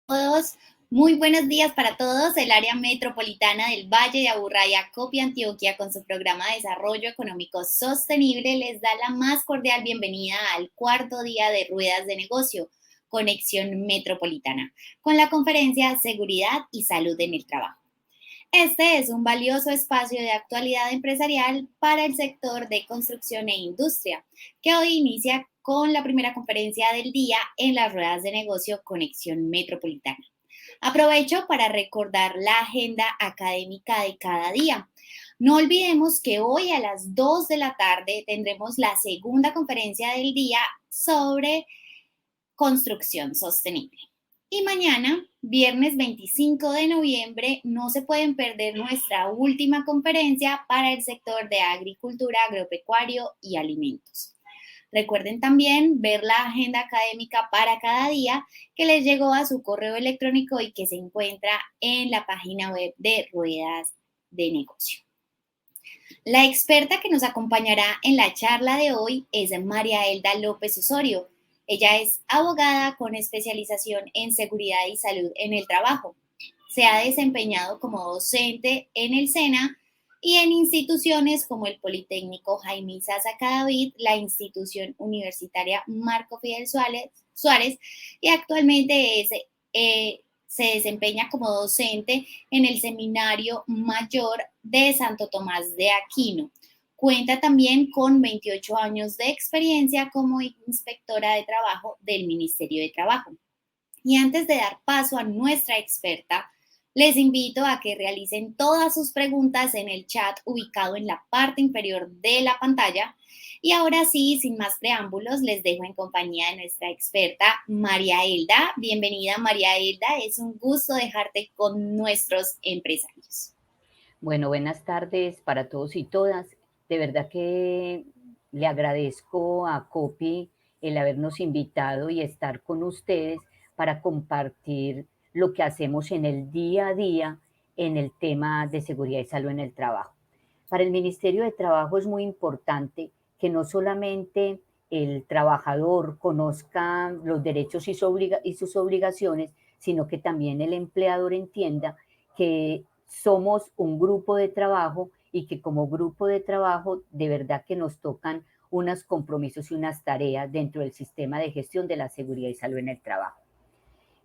Todos, muy buenos días para todos. El área metropolitana del Valle de Aburrá y Acopio, Antioquia, con su programa de desarrollo económico sostenible, les da la más cordial bienvenida al cuarto día de Ruedas de Negocio, Conexión Metropolitana, con la conferencia Seguridad y Salud en el Trabajo. Este es un valioso espacio de actualidad empresarial para el sector de construcción e industria, que hoy inicia con la primera conferencia del día en las ruedas de negocio Conexión Metropolitana. Aprovecho para recordar la agenda académica de cada día. No olvidemos que hoy a las 2 de la tarde tendremos la segunda conferencia del día sobre construcción sostenible. Y mañana, viernes 25 de noviembre, no se pueden perder nuestra última conferencia para el sector de agricultura, agropecuario y alimentos. Recuerden también ver la agenda académica para cada día que les llegó a su correo electrónico y que se encuentra en la página web de Ruedas de Negocio. La experta que nos acompañará en la charla de hoy es María Elda López Osorio. Ella es abogada con especialización en seguridad y salud en el trabajo. Se ha desempeñado como docente en el SENA y en instituciones como el Politécnico Jaime Sasa Cadavid, la institución universitaria Marco Fidel Suárez y actualmente se desempeña como docente en el Seminario Mayor de Santo Tomás de Aquino. Cuenta también con 28 años de experiencia como inspectora de trabajo del Ministerio de Trabajo. Y antes de dar paso a nuestra experta, les invito a que realicen todas sus preguntas en el chat ubicado en la parte inferior de la pantalla. Y ahora sí, sin más preámbulos, les dejo en compañía de nuestra experta María Elda. Bienvenida, María Elda. Es un gusto dejarte con nuestros empresarios. Bueno, buenas tardes para todos y todas. De verdad que le agradezco a Copi el habernos invitado y estar con ustedes para compartir lo que hacemos en el día a día en el tema de seguridad y salud en el trabajo. Para el Ministerio de Trabajo es muy importante que no solamente el trabajador conozca los derechos y sus obligaciones, sino que también el empleador entienda que somos un grupo de trabajo y que como grupo de trabajo de verdad que nos tocan unos compromisos y unas tareas dentro del sistema de gestión de la seguridad y salud en el trabajo.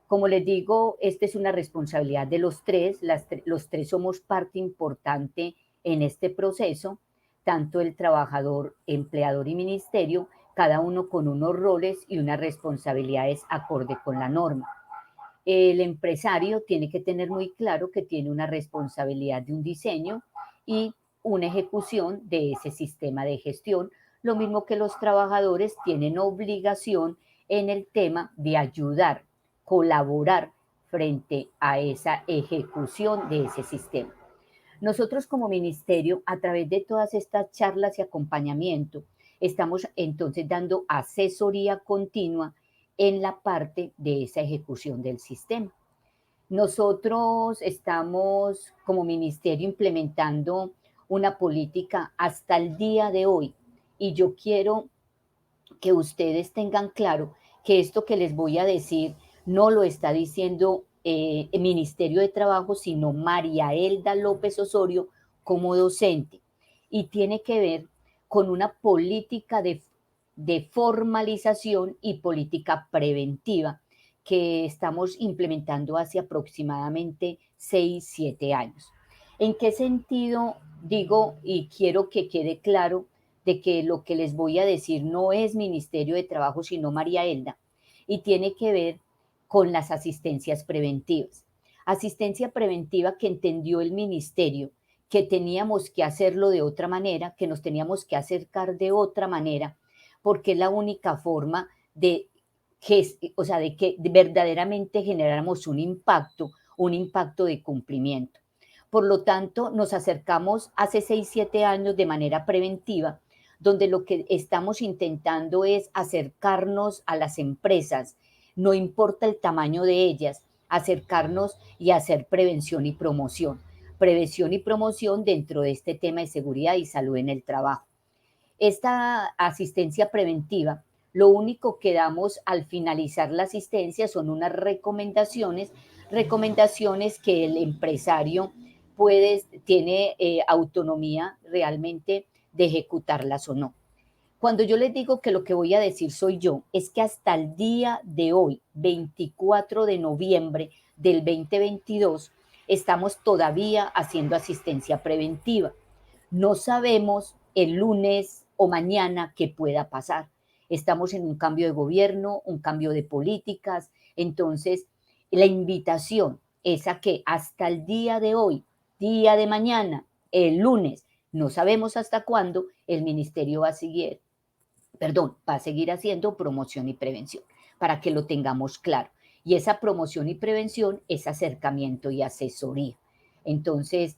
Como les digo, esta es una responsabilidad de los tres, los tres somos parte importante en este proceso, tanto el trabajador, empleador y ministerio, cada uno con unos roles y unas responsabilidades acorde con la norma. El empresario tiene que tener muy claro que tiene una responsabilidad de un diseño y una ejecución de ese sistema de gestión, lo mismo que los trabajadores tienen obligación en el tema de ayudar, colaborar frente a esa ejecución de ese sistema. Nosotros como ministerio, a través de todas estas charlas y acompañamiento, estamos entonces dando asesoría continua en la parte de esa ejecución del sistema. Nosotros estamos como ministerio implementando una política hasta el día de hoy y yo quiero que ustedes tengan claro que esto que les voy a decir no lo está diciendo el Ministerio de Trabajo, sino María Elda López Osorio como docente. Y tiene que ver con una política de formalización y política preventiva que estamos implementando hace aproximadamente 6, 7 años. ¿En qué sentido digo y quiero que quede claro de que lo que les voy a decir no es Ministerio de Trabajo, sino María Elda, y tiene que ver con las asistencias preventivas? Asistencia preventiva que entendió el ministerio, que teníamos que hacerlo de otra manera, que nos teníamos que acercar de otra manera, porque es la única forma de que verdaderamente generáramos un impacto de cumplimiento. Por lo tanto, nos acercamos hace 6, 7 años de manera preventiva, donde lo que estamos intentando es acercarnos a las empresas, no importa el tamaño de ellas, acercarnos y hacer prevención y promoción. Prevención y promoción dentro de este tema de seguridad y salud en el trabajo. Esta asistencia preventiva Lo único que damos al finalizar la asistencia son unas recomendaciones, recomendaciones que el empresario tiene autonomía realmente de ejecutarlas o no. Cuando yo les digo que lo que voy a decir soy yo, es que hasta el día de hoy, 24 de noviembre del 2022, estamos todavía haciendo asistencia preventiva. No sabemos el lunes o mañana qué pueda pasar. Estamos en un cambio de gobierno, un cambio de políticas. Entonces, la invitación es a que hasta el día de hoy, día de mañana, el lunes, no sabemos hasta cuándo, el ministerio va a seguir haciendo promoción y prevención, para que lo tengamos claro. Y esa promoción y prevención es acercamiento y asesoría. Entonces,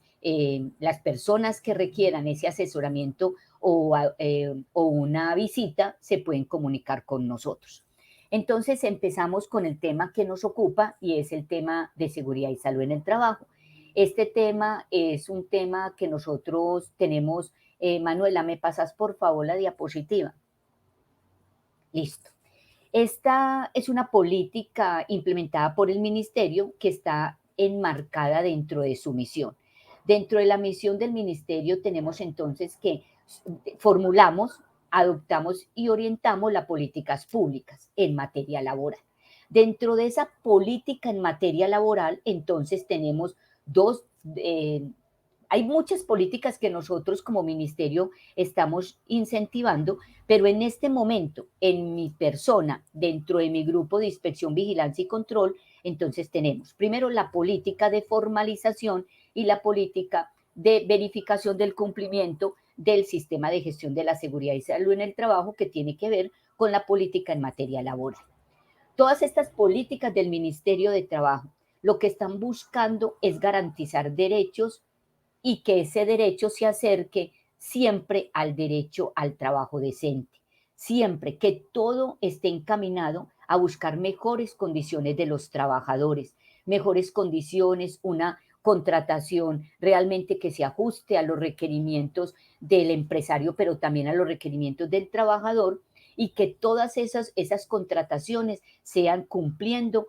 las personas que requieran ese asesoramiento o una visita se pueden comunicar con nosotros. Entonces, empezamos con el tema que nos ocupa y es el tema de seguridad y salud en el trabajo. Este tema es un tema que nosotros tenemos. Manuela, ¿me pasas por favor la diapositiva? Listo. Esta es una política implementada por el ministerio que está enmarcada dentro de su misión. Dentro de la misión del ministerio tenemos entonces que formulamos, adoptamos y orientamos las políticas públicas en materia laboral. Dentro de esa política en materia laboral, entonces tenemos dos, hay muchas políticas que nosotros como ministerio estamos incentivando, pero en este momento, en mi persona, dentro de mi grupo de inspección, vigilancia y control, entonces tenemos primero la política de formalización y la política de verificación del cumplimiento del sistema de gestión de la seguridad y salud en el trabajo, que tiene que ver con la política en materia laboral. Todas estas políticas del Ministerio de Trabajo lo que están buscando es garantizar derechos y que ese derecho se acerque siempre al derecho al trabajo decente, siempre que todo esté encaminado a buscar mejores condiciones de los trabajadores, mejores condiciones, una contratación realmente que se ajuste a los requerimientos del empresario, pero también a los requerimientos del trabajador, y que todas esas contrataciones sean cumpliendo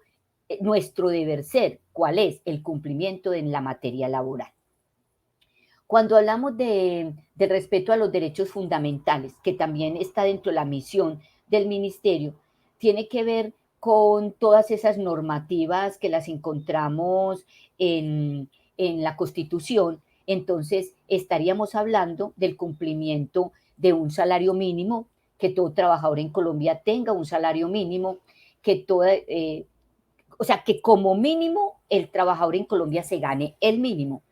nuestro deber ser, cuál es el cumplimiento en la materia laboral. Cuando hablamos de respeto a los derechos fundamentales, que también está dentro de la misión del ministerio, tiene que ver con todas esas normativas que las encontramos en la Constitución. Entonces, estaríamos hablando del cumplimiento de un salario mínimo, que todo trabajador en Colombia tenga un salario mínimo, o sea, que como mínimo el trabajador en Colombia se gane el mínimo,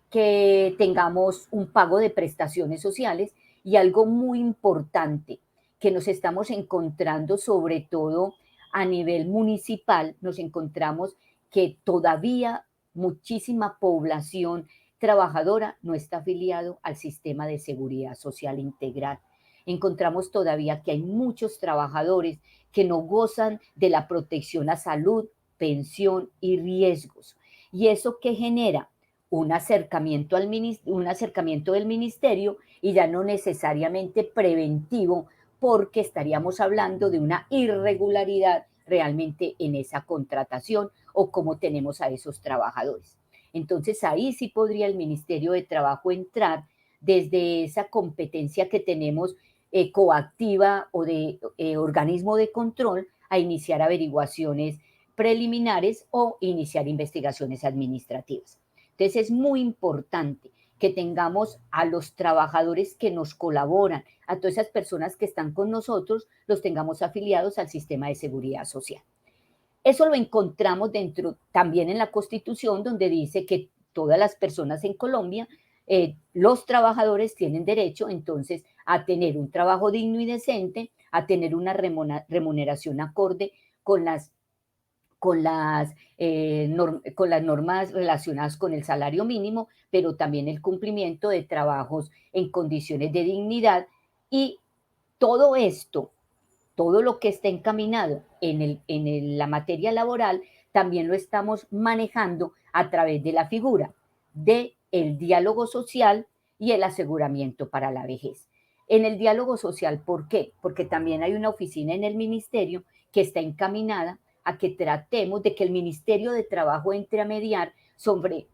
que tengamos un pago de prestaciones sociales, y algo muy importante que nos estamos encontrando, sobre todo a nivel municipal, nos encontramos que todavía muchísima población trabajadora no está afiliado al sistema de seguridad social integral. Encontramos todavía que hay muchos trabajadores que no gozan de la protección a salud, pensión y riesgos. ¿Y eso qué genera? Un acercamiento del ministerio, y ya no necesariamente preventivo, porque estaríamos hablando de una irregularidad realmente en esa contratación o cómo tenemos a esos trabajadores. Entonces ahí sí podría el Ministerio de Trabajo entrar desde esa competencia que tenemos coactiva o de organismo de control, a iniciar averiguaciones preliminares o iniciar investigaciones administrativas. Entonces es muy importante que tengamos a los trabajadores que nos colaboran, a todas esas personas que están con nosotros, los tengamos afiliados al sistema de seguridad social. Eso lo encontramos dentro también en la Constitución, donde dice que todas las personas en Colombia, los trabajadores tienen derecho entonces a tener un trabajo digno y decente, a tener una remuneración acorde con las normas relacionadas con el salario mínimo, pero también el cumplimiento de trabajos en condiciones de dignidad. Y todo esto, todo lo que está encaminado en la materia laboral, también lo estamos manejando a través de la figura del diálogo social y el aseguramiento para la vejez. En el diálogo social, ¿por qué? Porque también hay una oficina en el ministerio que está encaminada a que tratemos de que el Ministerio de Trabajo entre a mediar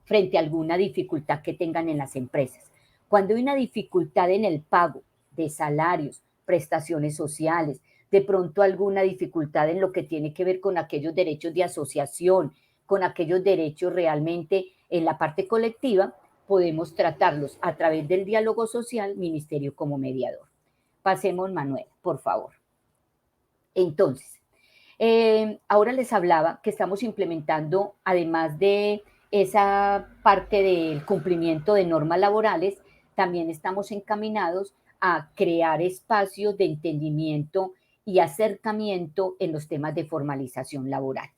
frente a alguna dificultad que tengan en las empresas. Cuando hay una dificultad en el pago de salarios, prestaciones sociales, de pronto alguna dificultad en lo que tiene que ver con aquellos derechos de asociación, con aquellos derechos realmente en la parte colectiva, podemos tratarlos a través del diálogo social, ministerio como mediador. Pasemos, Manuel, por favor. Entonces, ahora les hablaba que estamos implementando, además de esa parte del cumplimiento de normas laborales, también estamos encaminados a crear espacios de entendimiento y acercamiento en los temas de formalización laboral.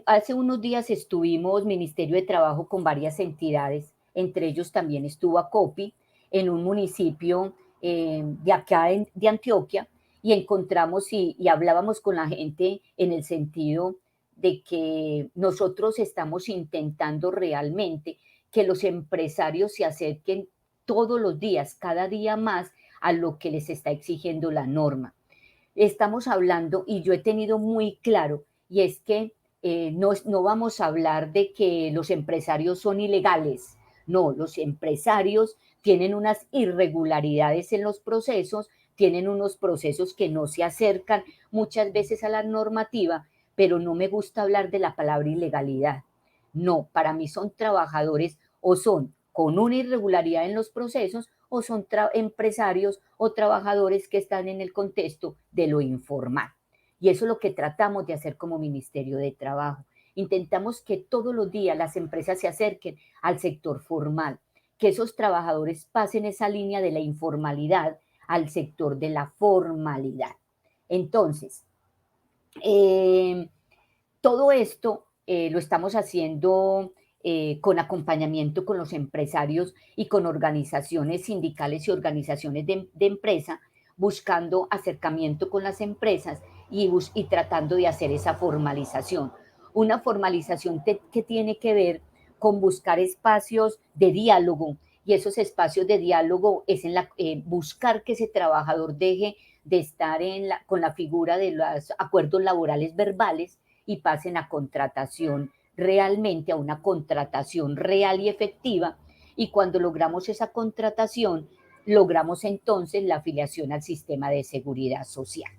Hace unos días estuvimos Ministerio de Trabajo con varias entidades, entre ellos también estuvo ACOPI, en un municipio de acá de Antioquia, y encontramos y hablábamos con la gente en el sentido de que nosotros estamos intentando realmente que los empresarios se acerquen todos los días, cada día más, a lo que les está exigiendo la norma. Estamos hablando, y yo he tenido muy claro, y es que no vamos a hablar de que los empresarios son ilegales. No, los empresarios tienen unas irregularidades en los procesos, tienen unos procesos que no se acercan muchas veces a la normativa, pero no me gusta hablar de la palabra ilegalidad. No, para mí son trabajadores o son con una irregularidad en los procesos o son empresarios o trabajadores que están en el contexto de lo informal. Y eso es lo que tratamos de hacer como Ministerio de Trabajo. Intentamos que todos los días las empresas se acerquen al sector formal, que esos trabajadores pasen esa línea de la informalidad al sector de la formalidad. Entonces, todo esto lo estamos haciendo con acompañamiento con los empresarios y con organizaciones sindicales y organizaciones de empresa, buscando acercamiento con las empresas y tratando de hacer esa formalización. Una formalización que tiene que ver con buscar espacios de diálogo, y esos espacios de diálogo es buscar que ese trabajador deje de estar con la figura de los acuerdos laborales verbales y pasen a contratación realmente, a una contratación real y efectiva. Y cuando logramos esa contratación, logramos entonces la afiliación al sistema de seguridad social.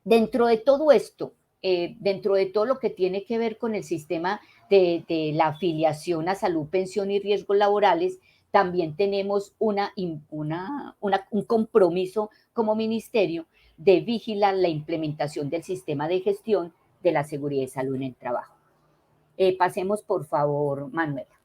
Dentro de todo esto, dentro de todo lo que tiene que ver con el sistema de la afiliación a salud, pensión y riesgos laborales, también tenemos un compromiso como ministerio de vigilar la implementación del sistema de gestión de la seguridad y salud en el trabajo. Pasemos, por favor, Manuela.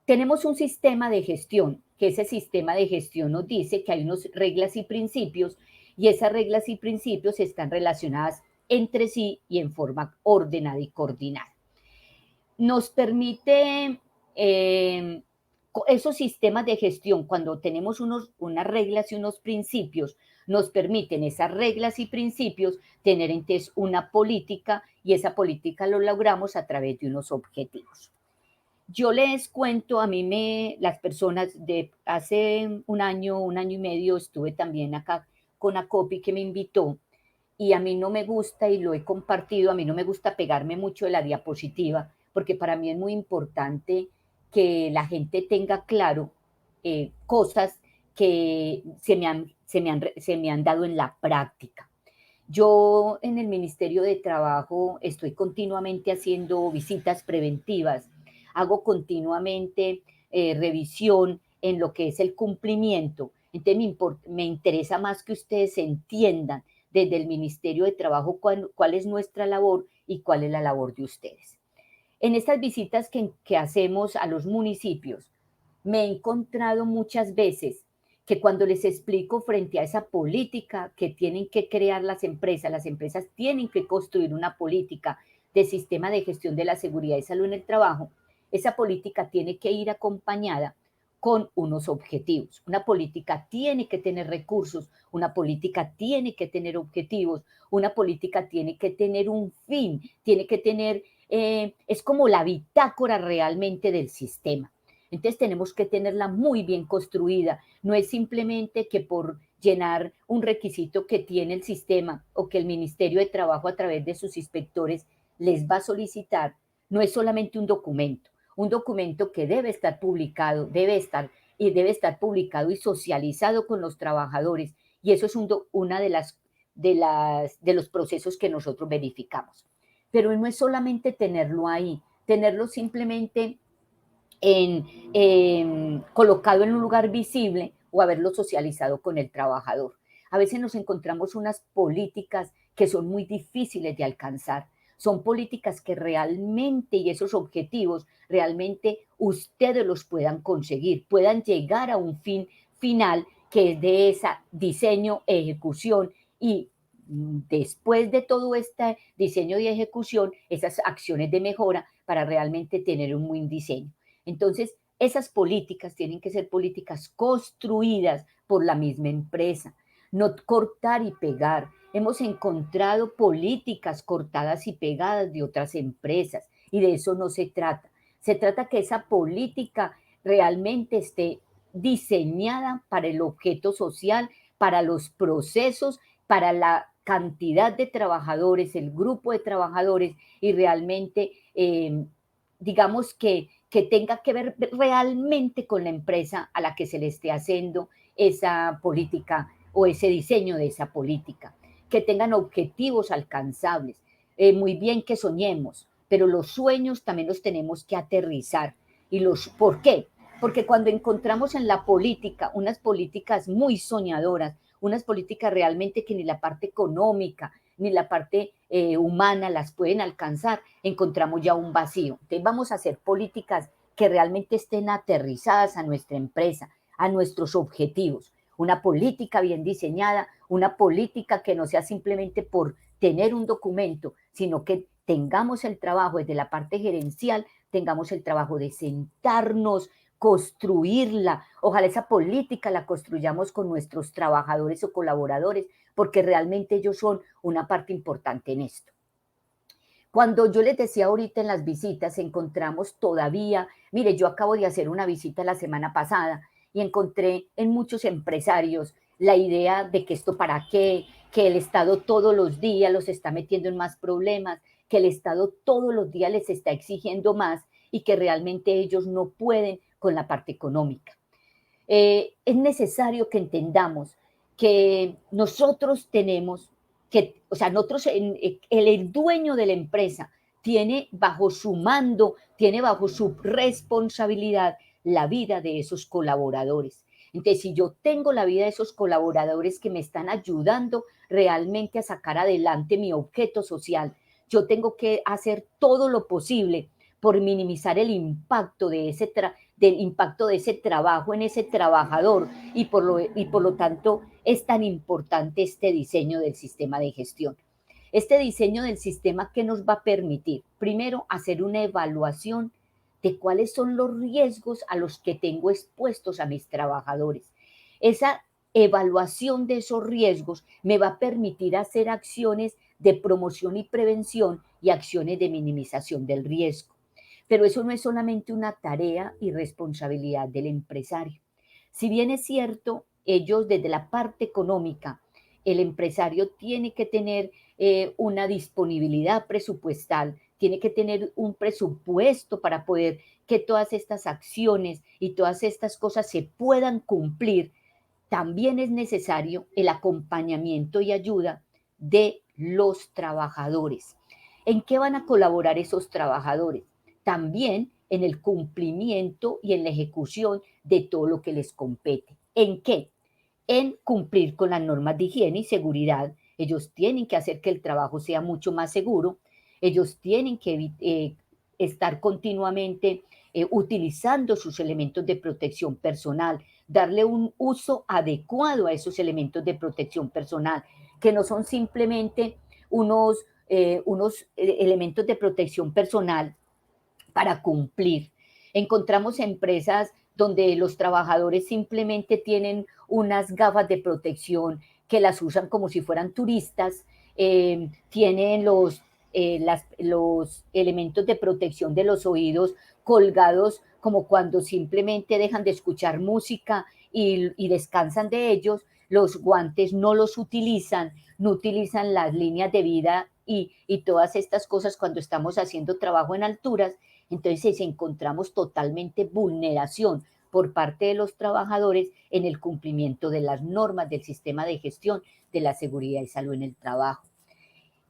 Tenemos un sistema de gestión, que ese sistema de gestión nos dice que hay unas reglas y principios, y esas reglas y principios están relacionadas entre sí y en forma ordenada y coordinada. Nos permite esos sistemas de gestión, cuando tenemos unas reglas y unos principios, nos permiten esas reglas y principios tener entonces una política, y esa política lo logramos a través de unos objetivos. Yo les cuento, las personas de hace un año y medio, estuve también acá con ACOPI, que me invitó, y a mí no me gusta, y lo he compartido, a mí no me gusta pegarme mucho de la diapositiva, porque para mí es muy importante que la gente tenga claro cosas que se me han dado en la práctica. Yo en el Ministerio de Trabajo estoy continuamente haciendo visitas preventivas, hago continuamente revisión en lo que es el cumplimiento. Entonces me interesa más que ustedes entiendan desde el Ministerio de Trabajo cuál es nuestra labor y cuál es la labor de ustedes. En estas visitas que hacemos a los municipios, me he encontrado muchas veces que cuando les explico frente a esa política que tienen que crear las empresas tienen que construir una política de sistema de gestión de la seguridad y salud en el trabajo, esa política tiene que ir acompañada con unos objetivos. Una política tiene que tener recursos, una política tiene que tener objetivos, una política tiene que tener un fin, tiene que tener, es como la bitácora realmente del sistema. Entonces tenemos que tenerla muy bien construida. No es simplemente que por llenar un requisito que tiene el sistema o que el Ministerio de Trabajo a través de sus inspectores les va a solicitar, no es solamente un documento que debe estar publicado, debe estar publicado y socializado con los trabajadores. Y eso es una de los procesos que nosotros verificamos. Pero no es solamente tenerlo ahí, tenerlo simplemente colocado en un lugar visible o haberlo socializado con el trabajador. A veces nos encontramos unas políticas que son muy difíciles de alcanzar. Son políticas que realmente, y esos objetivos, realmente ustedes los puedan conseguir, puedan llegar a un fin final que es de esa diseño, ejecución y después de todo este diseño y ejecución, esas acciones de mejora para realmente tener un buen diseño. Entonces, esas políticas tienen que ser políticas construidas por la misma empresa, no cortar y pegar. Hemos encontrado políticas cortadas y pegadas de otras empresas y de eso no se trata. Se trata que esa política realmente esté diseñada para el objeto social, para los procesos, para la cantidad de trabajadores, el grupo de trabajadores y realmente, digamos que tenga que ver realmente con la empresa a la que se le esté haciendo esa política o ese diseño de esa política, que tengan objetivos alcanzables. Muy bien que soñemos, pero los sueños también los tenemos que aterrizar. ¿Por qué? Porque cuando encontramos en la política unas políticas muy soñadoras, unas políticas realmente que ni la parte económica ni la parte humana las pueden alcanzar, encontramos ya un vacío. Entonces vamos a hacer políticas que realmente estén aterrizadas a nuestra empresa, a nuestros objetivos. Una política bien diseñada, una política que no sea simplemente por tener un documento, sino que tengamos el trabajo desde la parte gerencial, tengamos el trabajo de sentarnos, construirla. Ojalá esa política la construyamos con nuestros trabajadores o colaboradores, porque realmente ellos son una parte importante en esto. Cuando yo les decía ahorita en las visitas, encontramos todavía, mire, yo acabo de hacer una visita la semana pasada y encontré en muchos empresarios la idea de que esto para qué, que el Estado todos los días los está metiendo en más problemas, que el Estado todos los días les está exigiendo más y que realmente ellos no pueden con la parte económica. Es necesario que entendamos que nosotros tenemos que, o sea, nosotros, el dueño de la empresa tiene bajo su mando, tiene bajo su responsabilidad la vida de esos colaboradores. Entonces, si yo tengo la vida de esos colaboradores que me están ayudando realmente a sacar adelante mi objeto social, yo tengo que hacer todo lo posible por minimizar el impacto del impacto de ese trabajo en ese trabajador y por lo tanto es tan importante este diseño del sistema de gestión. Este diseño del sistema que nos va a permitir, primero, hacer una evaluación de cuáles son los riesgos a los que tengo expuestos a mis trabajadores. Esa evaluación de esos riesgos me va a permitir hacer acciones de promoción y prevención y acciones de minimización del riesgo. Pero eso no es solamente una tarea y responsabilidad del empresario. Si bien es cierto, ellos desde la parte económica, el empresario tiene que tener una disponibilidad presupuestal, tiene que tener un presupuesto para poder que todas estas acciones y todas estas cosas se puedan cumplir. También es necesario el acompañamiento y ayuda de los trabajadores. ¿En qué van a colaborar esos trabajadores? También en el cumplimiento y en la ejecución de todo lo que les compete. ¿En qué? En cumplir con las normas de higiene y seguridad. Ellos tienen que hacer que el trabajo sea mucho más seguro. Ellos tienen que estar continuamente utilizando sus elementos de protección personal, darle un uso adecuado a esos elementos de protección personal, que no son simplemente unos elementos de protección personal para cumplir. Encontramos empresas donde los trabajadores simplemente tienen unas gafas de protección que las usan como si fueran turistas, tienen los elementos de protección de los oídos colgados como cuando simplemente dejan de escuchar música y descansan de ellos, los guantes no los utilizan, no utilizan las líneas de vida y todas estas cosas cuando estamos haciendo trabajo en alturas, entonces encontramos totalmente vulneración por parte de los trabajadores en el cumplimiento de las normas del sistema de gestión de la seguridad y salud en el trabajo.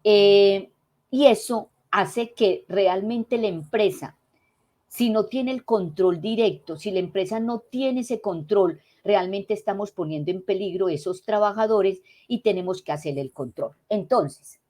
Y eso hace que realmente la empresa, si no tiene el control directo, si la empresa no tiene ese control, realmente estamos poniendo en peligro esos trabajadores y tenemos que hacer el control. Entonces,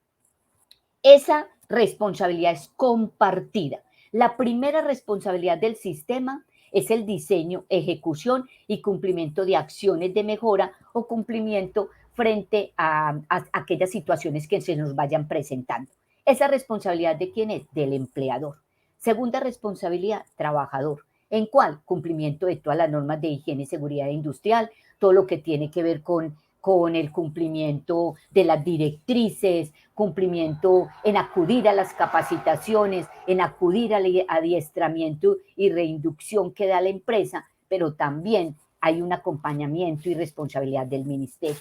esa responsabilidad es compartida. La primera responsabilidad del sistema es el diseño, ejecución y cumplimiento de acciones de mejora o cumplimiento frente a aquellas situaciones que se nos vayan presentando. ¿Esa responsabilidad de quién es? Del empleador. Segunda responsabilidad, trabajador. ¿En cuál? Cumplimiento de todas las normas de higiene y seguridad industrial, todo lo que tiene que ver con el cumplimiento de las directrices, cumplimiento en acudir a las capacitaciones, en acudir al adiestramiento y reinducción que da la empresa, pero también hay un acompañamiento y responsabilidad del ministerio.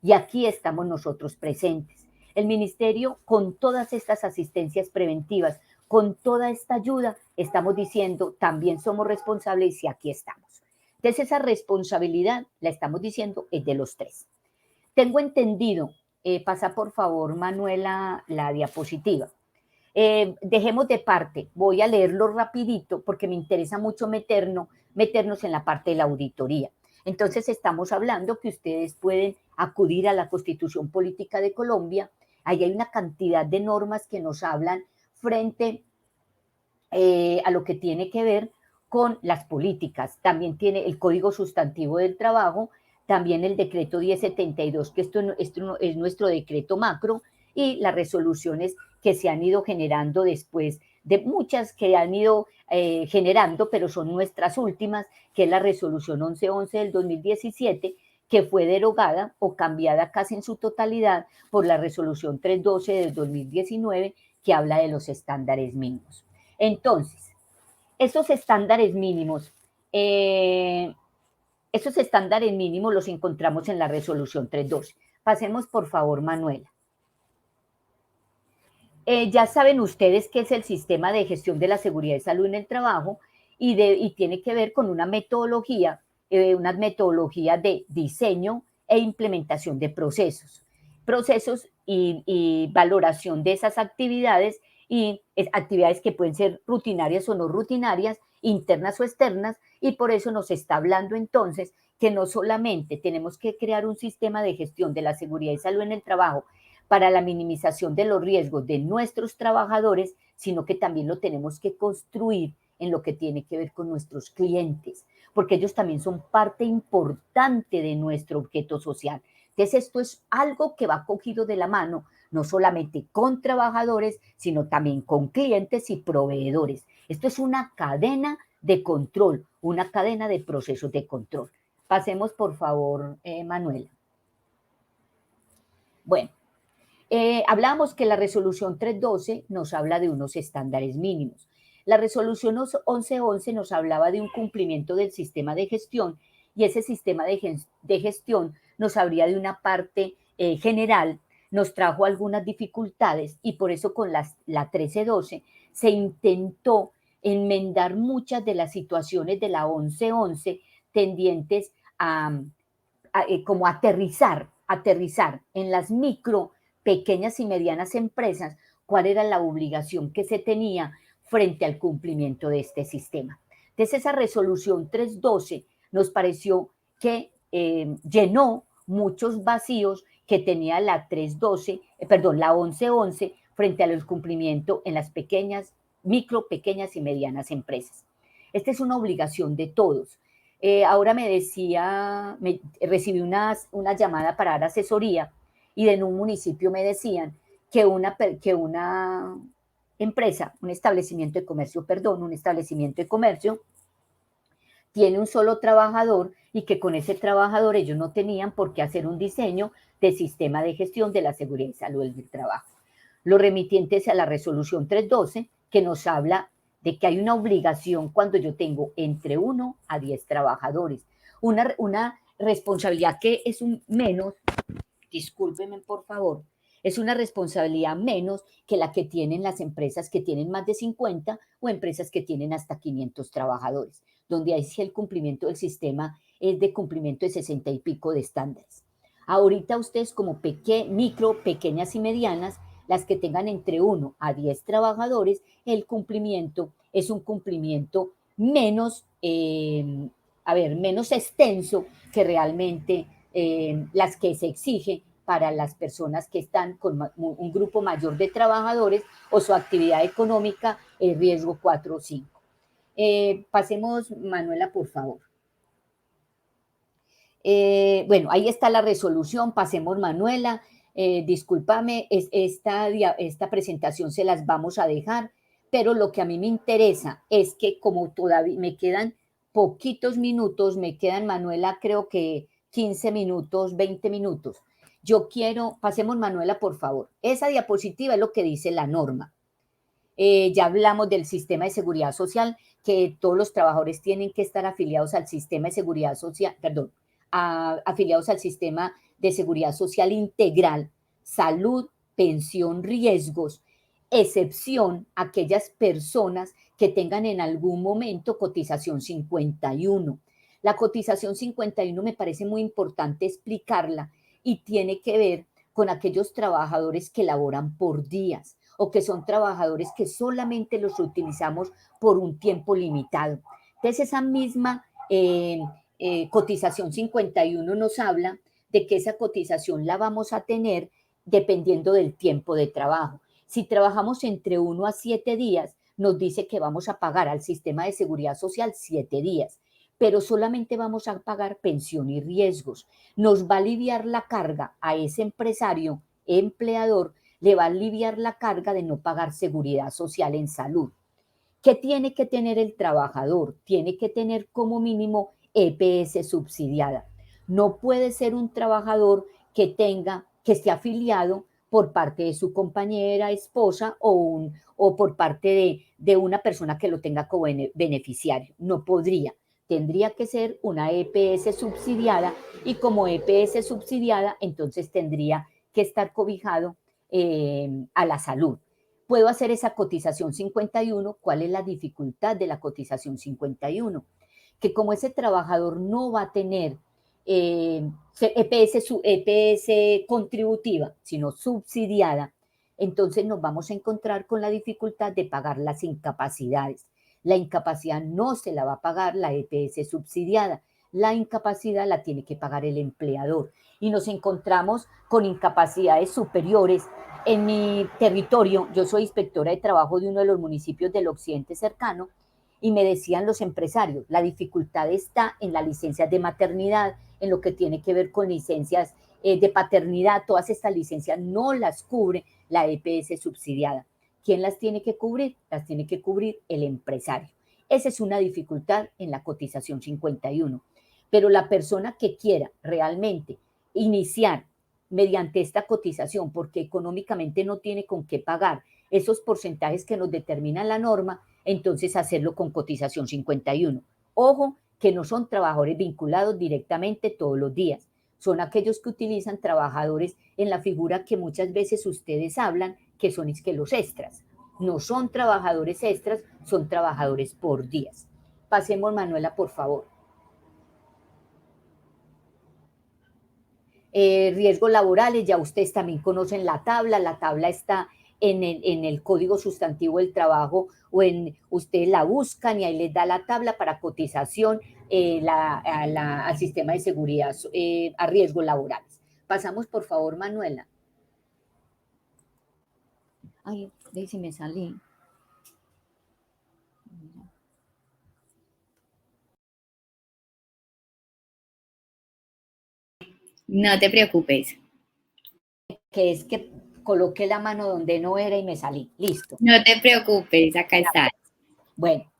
Y aquí estamos nosotros presentes. El ministerio, con todas estas asistencias preventivas, con toda esta ayuda, estamos diciendo, también somos responsables y aquí estamos. Entonces, esa responsabilidad, la estamos diciendo, es de los tres. Tengo entendido, pasa por favor, Manuela, la diapositiva. Dejemos de parte, voy a leerlo rapidito porque me interesa mucho meternos en la parte de la auditoría. Entonces, estamos hablando que ustedes pueden acudir a la Constitución Política de Colombia. Ahí hay una cantidad de normas que nos hablan frente a lo que tiene que ver con las políticas. También tiene el Código Sustantivo del Trabajo, también el decreto 1072, que esto es nuestro decreto macro, y las resoluciones que se han ido generando después de muchas que han ido generando, pero son nuestras últimas, que es la resolución 1111 del 2017, que fue derogada o cambiada casi en su totalidad por la resolución 312 del 2019, que habla de los estándares mínimos. Entonces, esos estándares mínimos, los encontramos en la resolución 312. Pasemos, por favor, Manuela. Ya saben ustedes qué es el sistema de gestión de la seguridad y salud en el trabajo y tiene que ver con una metodología de diseño e implementación de procesos y valoración de esas actividades y actividades que pueden ser rutinarias o no rutinarias, internas o externas, y por eso nos está hablando entonces que no solamente tenemos que crear un sistema de gestión de la seguridad y salud en el trabajo para la minimización de los riesgos de nuestros trabajadores, sino que también lo tenemos que construir en lo que tiene que ver con nuestros clientes, porque ellos también son parte importante de nuestro objeto social. Entonces, esto es algo que va cogido de la mano, no solamente con trabajadores, sino también con clientes y proveedores. Esto es una cadena de control, una cadena de procesos de control. Pasemos, por favor, Manuela. Bueno, hablábamos que la resolución 312 nos habla de unos estándares mínimos. La resolución 1111 nos hablaba de un cumplimiento del sistema de gestión y ese sistema de gestión nos habría de una parte general, nos trajo algunas dificultades y por eso con la 1312 se intentó enmendar muchas de las situaciones de la 1111 tendientes a como aterrizar en las micro, pequeñas y medianas empresas cuál era la obligación que se tenía frente al cumplimiento de este sistema. Entonces, esa resolución 312 nos pareció que llenó muchos vacíos que tenía la 1111 frente al cumplimiento en las pequeñas, micro, pequeñas y medianas empresas. Esta es una obligación de todos. Ahora recibí una llamada para dar asesoría y en un municipio me decían que una empresa, un establecimiento de comercio, tiene un solo trabajador y que con ese trabajador ellos no tenían por qué hacer un diseño de sistema de gestión de la seguridad y salud del trabajo. Lo remitientes a la resolución 312, que nos habla de que hay una obligación cuando yo tengo entre 1 a 10 trabajadores. Una responsabilidad que es un menos, discúlpenme por favor, es una responsabilidad menos que la que tienen las empresas que tienen más de 50 o empresas que tienen hasta 500 trabajadores, donde ahí sí el cumplimiento del sistema es de cumplimiento de 60 y pico de estándares. Ahorita ustedes como micro, pequeñas y medianas, las que tengan entre 1 a 10 trabajadores, el cumplimiento es un cumplimiento menos, menos extenso que realmente las que se exige para las personas que están con un grupo mayor de trabajadores o su actividad económica es riesgo 4 o 5. Pasemos, Manuela, por favor. Bueno, ahí está la resolución, pasemos, Manuela. Discúlpame, esta presentación se las vamos a dejar, pero lo que a mí me interesa es que como todavía me quedan poquitos minutos, me quedan, Manuela, creo que 15 minutos, 20 minutos. Yo quiero, pasemos, Manuela, por favor. Esa diapositiva es lo que dice la norma. Ya hablamos del sistema de seguridad social, que todos los trabajadores tienen que estar afiliados al sistema de seguridad social, perdón, afiliados al sistema de seguridad social integral, salud, pensión, riesgos, excepción aquellas personas que tengan en algún momento cotización 51. La cotización 51 me parece muy importante explicarla y tiene que ver con aquellos trabajadores que laboran por días o que son trabajadores que solamente los utilizamos por un tiempo limitado. Entonces, esa misma cotización 51 nos habla de que esa cotización la vamos a tener dependiendo del tiempo de trabajo. Si trabajamos entre 1 a 7 días, nos dice que vamos a pagar al sistema de seguridad social 7 días, pero solamente vamos a pagar pensión y riesgos. Nos va a aliviar la carga a ese empresario, empleador, le va a aliviar la carga de no pagar seguridad social en salud. ¿Qué tiene que tener el trabajador? Tiene que tener como mínimo EPS subsidiada. No puede ser un trabajador que esté afiliado por parte de su compañera, esposa o por parte de una persona que lo tenga como beneficiario. No podría. Tendría que ser una EPS subsidiada y como EPS subsidiada, entonces tendría que estar cobijado a la salud. Puedo hacer esa cotización 51. ¿Cuál es la dificultad de la cotización 51? Que como ese trabajador no va a tener EPS contributiva, sino subsidiada, entonces nos vamos a encontrar con la dificultad de pagar las incapacidades. La incapacidad no se la va a pagar la EPS subsidiada, la incapacidad la tiene que pagar el empleador. Y nos encontramos con incapacidades superiores. En mi territorio, yo soy inspectora de trabajo de uno de los municipios del occidente cercano, y me decían los empresarios, la dificultad está en las licencias de maternidad, en lo que tiene que ver con licencias de paternidad, todas estas licencias no las cubre la EPS subsidiada. ¿Quién las tiene que cubrir? Las tiene que cubrir el empresario. Esa es una dificultad en la cotización 51. Pero la persona que quiera realmente iniciar mediante esta cotización, porque económicamente no tiene con qué pagar esos porcentajes que nos determina la norma, entonces hacerlo con cotización 51. Ojo, que no son trabajadores vinculados directamente todos los días. Son aquellos que utilizan trabajadores en la figura que muchas veces ustedes hablan, que son los extras. No son trabajadores extras, son trabajadores por días. Pasemos, Manuela, por favor. Riesgos laborales, ya ustedes también conocen la tabla está en el Código Sustantivo del Trabajo, ustedes la buscan y ahí les da la tabla para cotización al sistema de seguridad a riesgos laborales. Pasamos, por favor, Manuela. Ay, ve si me salí. No te preocupes. Que es que coloqué la mano donde no era y me salí. Listo. No te preocupes, acá está. Bueno,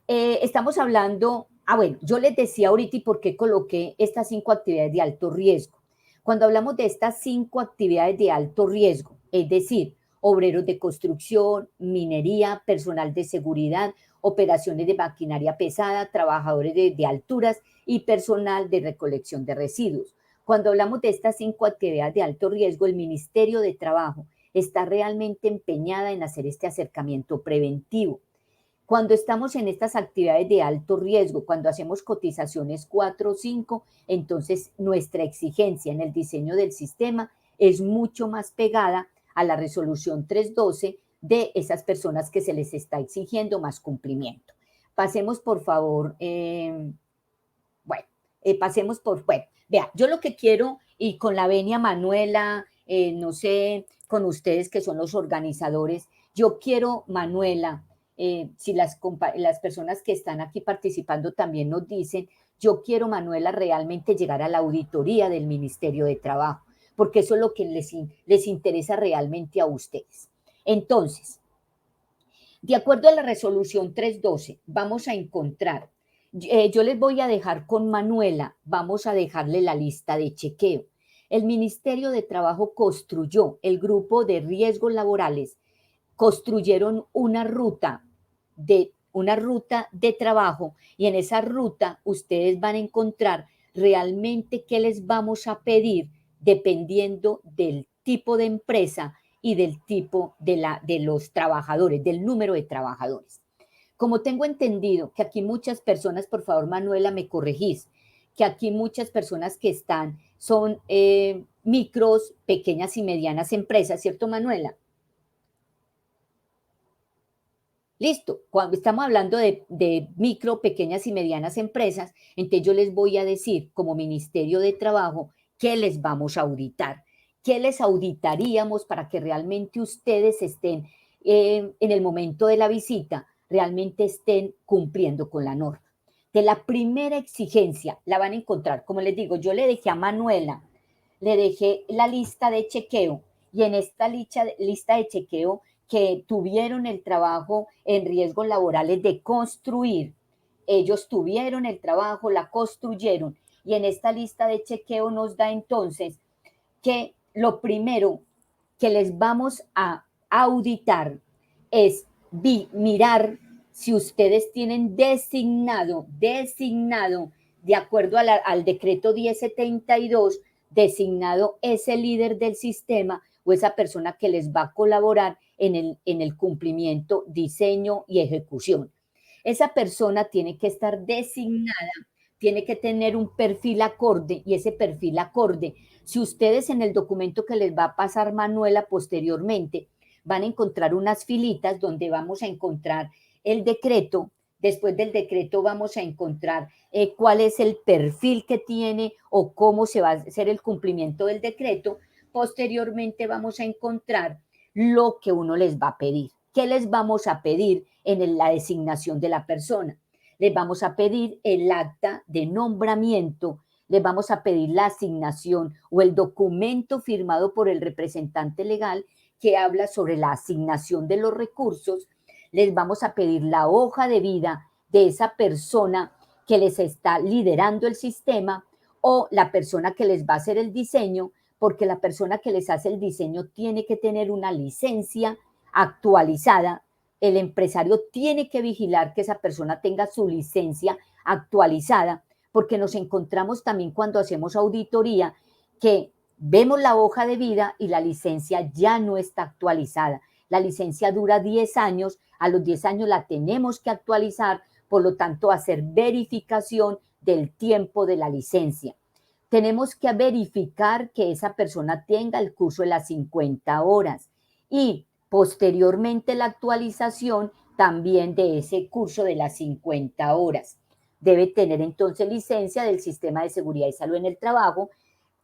estamos hablando, bueno, yo les decía ahorita y por qué coloqué estas 5 actividades de alto riesgo. Cuando hablamos de estas 5 actividades de alto riesgo, es decir, obreros de construcción, minería, personal de seguridad, operaciones de maquinaria pesada, trabajadores de alturas y personal de recolección de residuos. Cuando hablamos de estas 5 actividades de alto riesgo, el Ministerio de Trabajo está realmente empeñada en hacer este acercamiento preventivo. Cuando estamos en estas actividades de alto riesgo, cuando hacemos cotizaciones 4 o 5, entonces nuestra exigencia en el diseño del sistema es mucho más pegada a la resolución 312 de esas personas que se les está exigiendo más cumplimiento. Pasemos por favor, bueno, vea, yo lo que quiero, y con la venia Manuela, no sé, con ustedes que son los organizadores, yo quiero, Manuela, si las personas que están aquí participando también nos dicen, yo quiero, Manuela, realmente llegar a la auditoría del Ministerio de Trabajo, porque eso es lo que les interesa realmente a ustedes. Entonces, de acuerdo a la resolución 312, vamos a encontrar, yo les voy a dejar con Manuela, vamos a dejarle la lista de chequeo. El Ministerio de Trabajo construyó el grupo de riesgos laborales, construyeron una ruta de trabajo, y en esa ruta ustedes van a encontrar realmente qué les vamos a pedir dependiendo del tipo de empresa y del tipo de los trabajadores, del número de trabajadores. Como tengo entendido que aquí muchas personas, por favor, Manuela, me corregís, que aquí muchas personas que están son micros, pequeñas y medianas empresas, ¿cierto, Manuela? Listo, cuando estamos hablando de micro, pequeñas y medianas empresas, entonces yo les voy a decir como Ministerio de Trabajo qué les vamos a auditar, qué les auditaríamos para que realmente ustedes estén en el momento de la visita, realmente estén cumpliendo con la norma. De la primera exigencia la van a encontrar, como les digo, yo le dejé a Manuela, le dejé la lista de chequeo, y en esta lista de chequeo que tuvieron el trabajo en riesgos laborales de construir, ellos tuvieron el trabajo, la construyeron, y en esta lista de chequeo nos da entonces que lo primero que les vamos a auditar es mirar si ustedes tienen designado, de acuerdo al decreto 1072, designado ese líder del sistema o esa persona que les va a colaborar en el cumplimiento, diseño y ejecución. Esa persona tiene que estar designada, tiene que tener un perfil acorde, y ese perfil acorde, si ustedes en el documento que les va a pasar Manuela posteriormente, van a encontrar unas filitas donde vamos a encontrar el decreto. Después del decreto vamos a encontrar cuál es el perfil que tiene o cómo se va a hacer el cumplimiento del decreto. Posteriormente vamos a encontrar lo que uno les va a pedir. ¿Qué les vamos a pedir en la designación de la persona? Les vamos a pedir el acta de nombramiento, les vamos a pedir la asignación o el documento firmado por el representante legal que habla sobre la asignación de los recursos, les vamos a pedir la hoja de vida de esa persona que les está liderando el sistema o la persona que les va a hacer el diseño, porque la persona que les hace el diseño tiene que tener una licencia actualizada. El empresario tiene que vigilar que esa persona tenga su licencia actualizada, porque nos encontramos también cuando hacemos auditoría que vemos la hoja de vida y la licencia ya no está actualizada. La licencia dura 10 años, a los 10 años la tenemos que actualizar, por lo tanto hacer verificación del tiempo de la licencia. Tenemos que verificar que esa persona tenga el curso de las 50 horas y posteriormente la actualización también de ese curso de las 50 horas. Debe tener entonces licencia del Sistema de Seguridad y Salud en el Trabajo.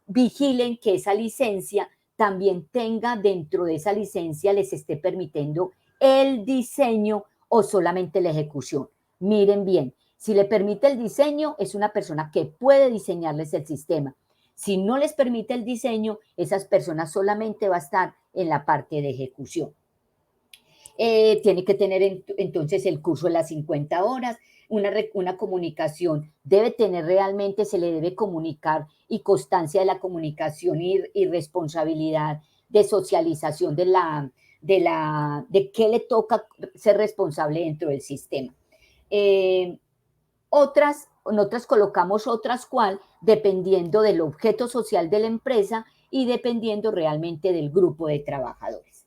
Vigilen que esa licencia también tenga, dentro de esa licencia les esté permitiendo el diseño o solamente la ejecución. Miren bien, si le permite el diseño, es una persona que puede diseñarles el sistema. Si no les permite el diseño, esas personas solamente va a estar en la parte de ejecución. Tiene que tener entonces el curso de las 50 horas, una comunicación, debe tener realmente, se le debe comunicar, y constancia de la comunicación y responsabilidad de socialización de qué le toca ser responsable dentro del sistema. Nosotras colocamos otras cual dependiendo del objeto social de la empresa y dependiendo realmente del grupo de trabajadores.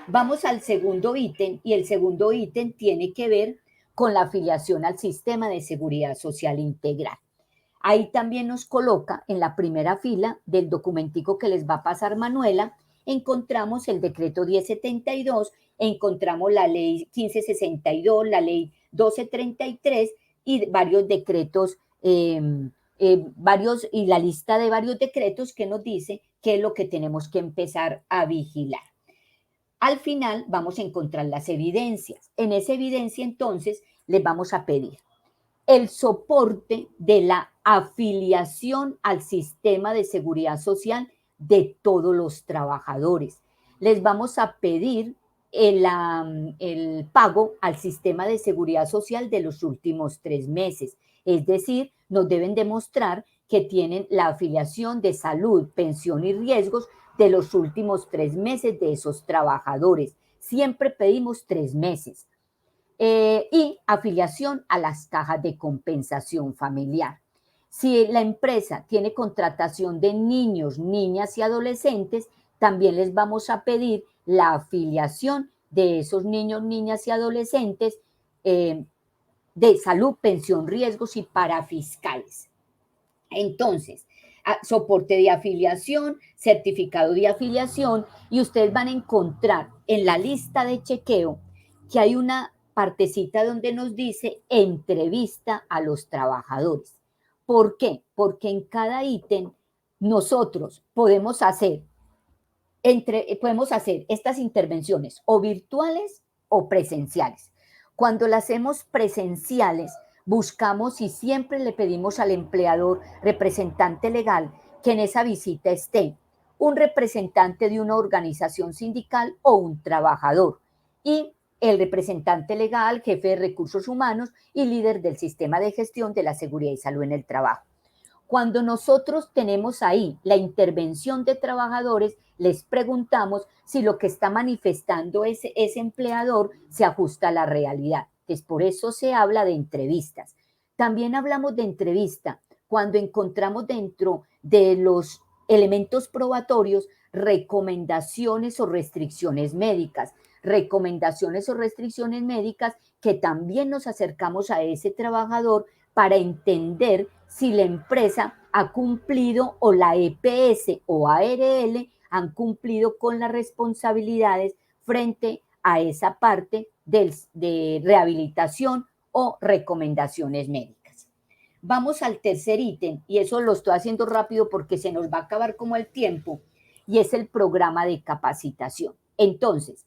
Vamos al segundo ítem y el segundo ítem tiene que ver con la afiliación al sistema de seguridad social integral. Ahí también nos coloca en la primera fila del documentico que les va a pasar Manuela, encontramos el decreto 1072, encontramos la ley 1562, la ley 1233 y varios decretos, y la lista de varios decretos que nos dice qué es lo que tenemos que empezar a vigilar. Al final vamos a encontrar las evidencias. En esa evidencia entonces les vamos a pedir el soporte de la afiliación al sistema de seguridad social de todos los trabajadores. Les vamos a pedir el pago al sistema de seguridad social de los últimos 3 meses. Es decir, nos deben demostrar que tienen la afiliación de salud, pensión y riesgos de los últimos 3 meses de esos trabajadores. Siempre pedimos 3 meses. Y afiliación a las cajas de compensación familiar. Si la empresa tiene contratación de niños, niñas y adolescentes, también les vamos a pedir la afiliación de esos niños, niñas y adolescentes de salud, pensión, riesgos y parafiscales. Entonces, soporte de afiliación, certificado de afiliación, y ustedes van a encontrar en la lista de chequeo que hay una partecita donde nos dice entrevista a los trabajadores. ¿Por qué? Porque en cada ítem nosotros podemos hacer estas intervenciones o virtuales o presenciales. Cuando las hacemos presenciales, buscamos y siempre le pedimos al empleador representante legal que en esa visita esté un representante de una organización sindical o un trabajador y el representante legal, jefe de recursos humanos y líder del sistema de gestión de la seguridad y salud en el trabajo. Cuando nosotros tenemos ahí la intervención de trabajadores, les preguntamos si lo que está manifestando ese empleador se ajusta a la realidad. Entonces, por eso se habla de entrevistas. También hablamos de entrevista cuando encontramos dentro de los elementos probatorios recomendaciones o restricciones médicas. Recomendaciones o restricciones médicas que también nos acercamos a ese trabajador para entender si la empresa ha cumplido o la EPS o ARL han cumplido con las responsabilidades frente a esa parte de rehabilitación o recomendaciones médicas. Vamos al tercer ítem, y eso lo estoy haciendo rápido porque se nos va a acabar como el tiempo, y es el programa de capacitación. Entonces,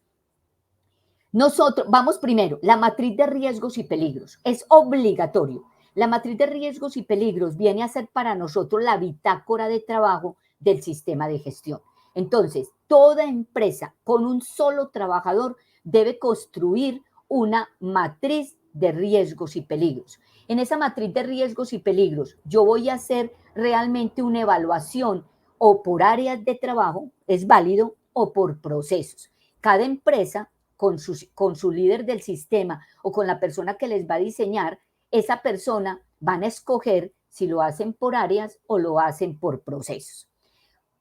nosotros, vamos primero, la matriz de riesgos y peligros. Es obligatorio. La matriz de riesgos y peligros viene a ser para nosotros la bitácora de trabajo del sistema de gestión. Entonces, toda empresa con un solo trabajador debe construir una matriz de riesgos y peligros. En esa matriz de riesgos y peligros, yo voy a hacer realmente una evaluación o por áreas de trabajo, es válido, o por procesos. Cada empresa con su líder del sistema o con la persona que les va a diseñar, esa persona van a escoger si lo hacen por áreas o lo hacen por procesos.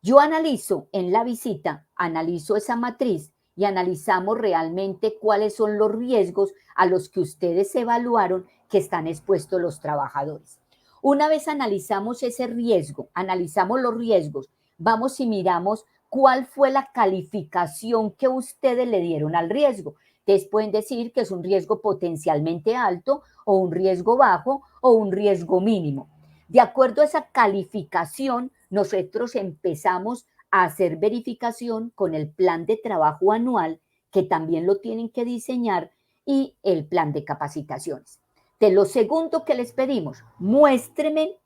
Yo analizo en la visita, analizo esa matriz y analizamos realmente cuáles son los riesgos a los que ustedes evaluaron que están expuestos los trabajadores. Una vez analizamos ese riesgo, analizamos los riesgos, vamos y miramos cuál fue la calificación que ustedes le dieron al riesgo. Ustedes pueden decir que es un riesgo potencialmente alto o un riesgo bajo o un riesgo mínimo. De acuerdo a esa calificación, nosotros empezamos a hacer verificación con el plan de trabajo anual, que también lo tienen que diseñar, y el plan de capacitaciones. De lo segundo que les pedimos, muéstreme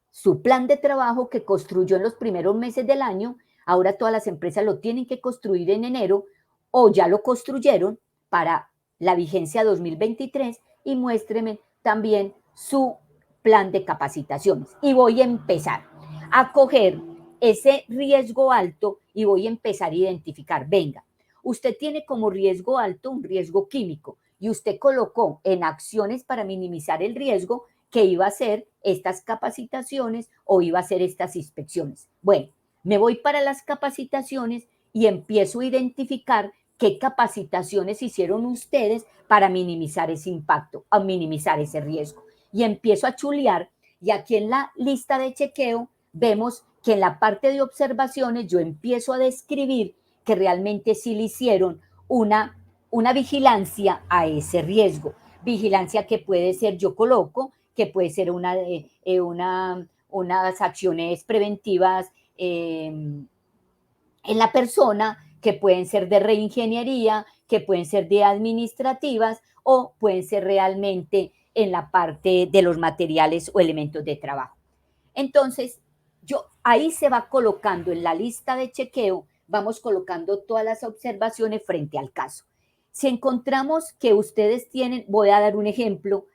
su plan de trabajo que construyó en los primeros meses del año. Ahora todas las empresas lo tienen que construir en enero o ya lo construyeron para la vigencia 2023 y muéstreme también su plan de capacitaciones. Y voy a empezar a coger ese riesgo alto y voy a empezar a identificar, venga, usted tiene como riesgo alto un riesgo químico y usted colocó en acciones para minimizar el riesgo que iba a hacer estas capacitaciones o iba a hacer estas inspecciones. Bueno, me voy para las capacitaciones y empiezo a identificar qué capacitaciones hicieron ustedes para minimizar ese impacto, a minimizar ese riesgo. Y empiezo a chulear y aquí en la lista de chequeo vemos que en la parte de observaciones yo empiezo a describir que realmente sí le hicieron una vigilancia a ese riesgo. Vigilancia que puede ser, yo coloco, que puede ser unas acciones preventivas en la persona, que pueden ser de reingeniería, que pueden ser de administrativas o pueden ser realmente en la parte de los materiales o elementos de trabajo. Entonces, ahí se va colocando en la lista de chequeo, vamos colocando todas las observaciones frente al caso. Si encontramos que ustedes tienen, voy a dar un ejemplo,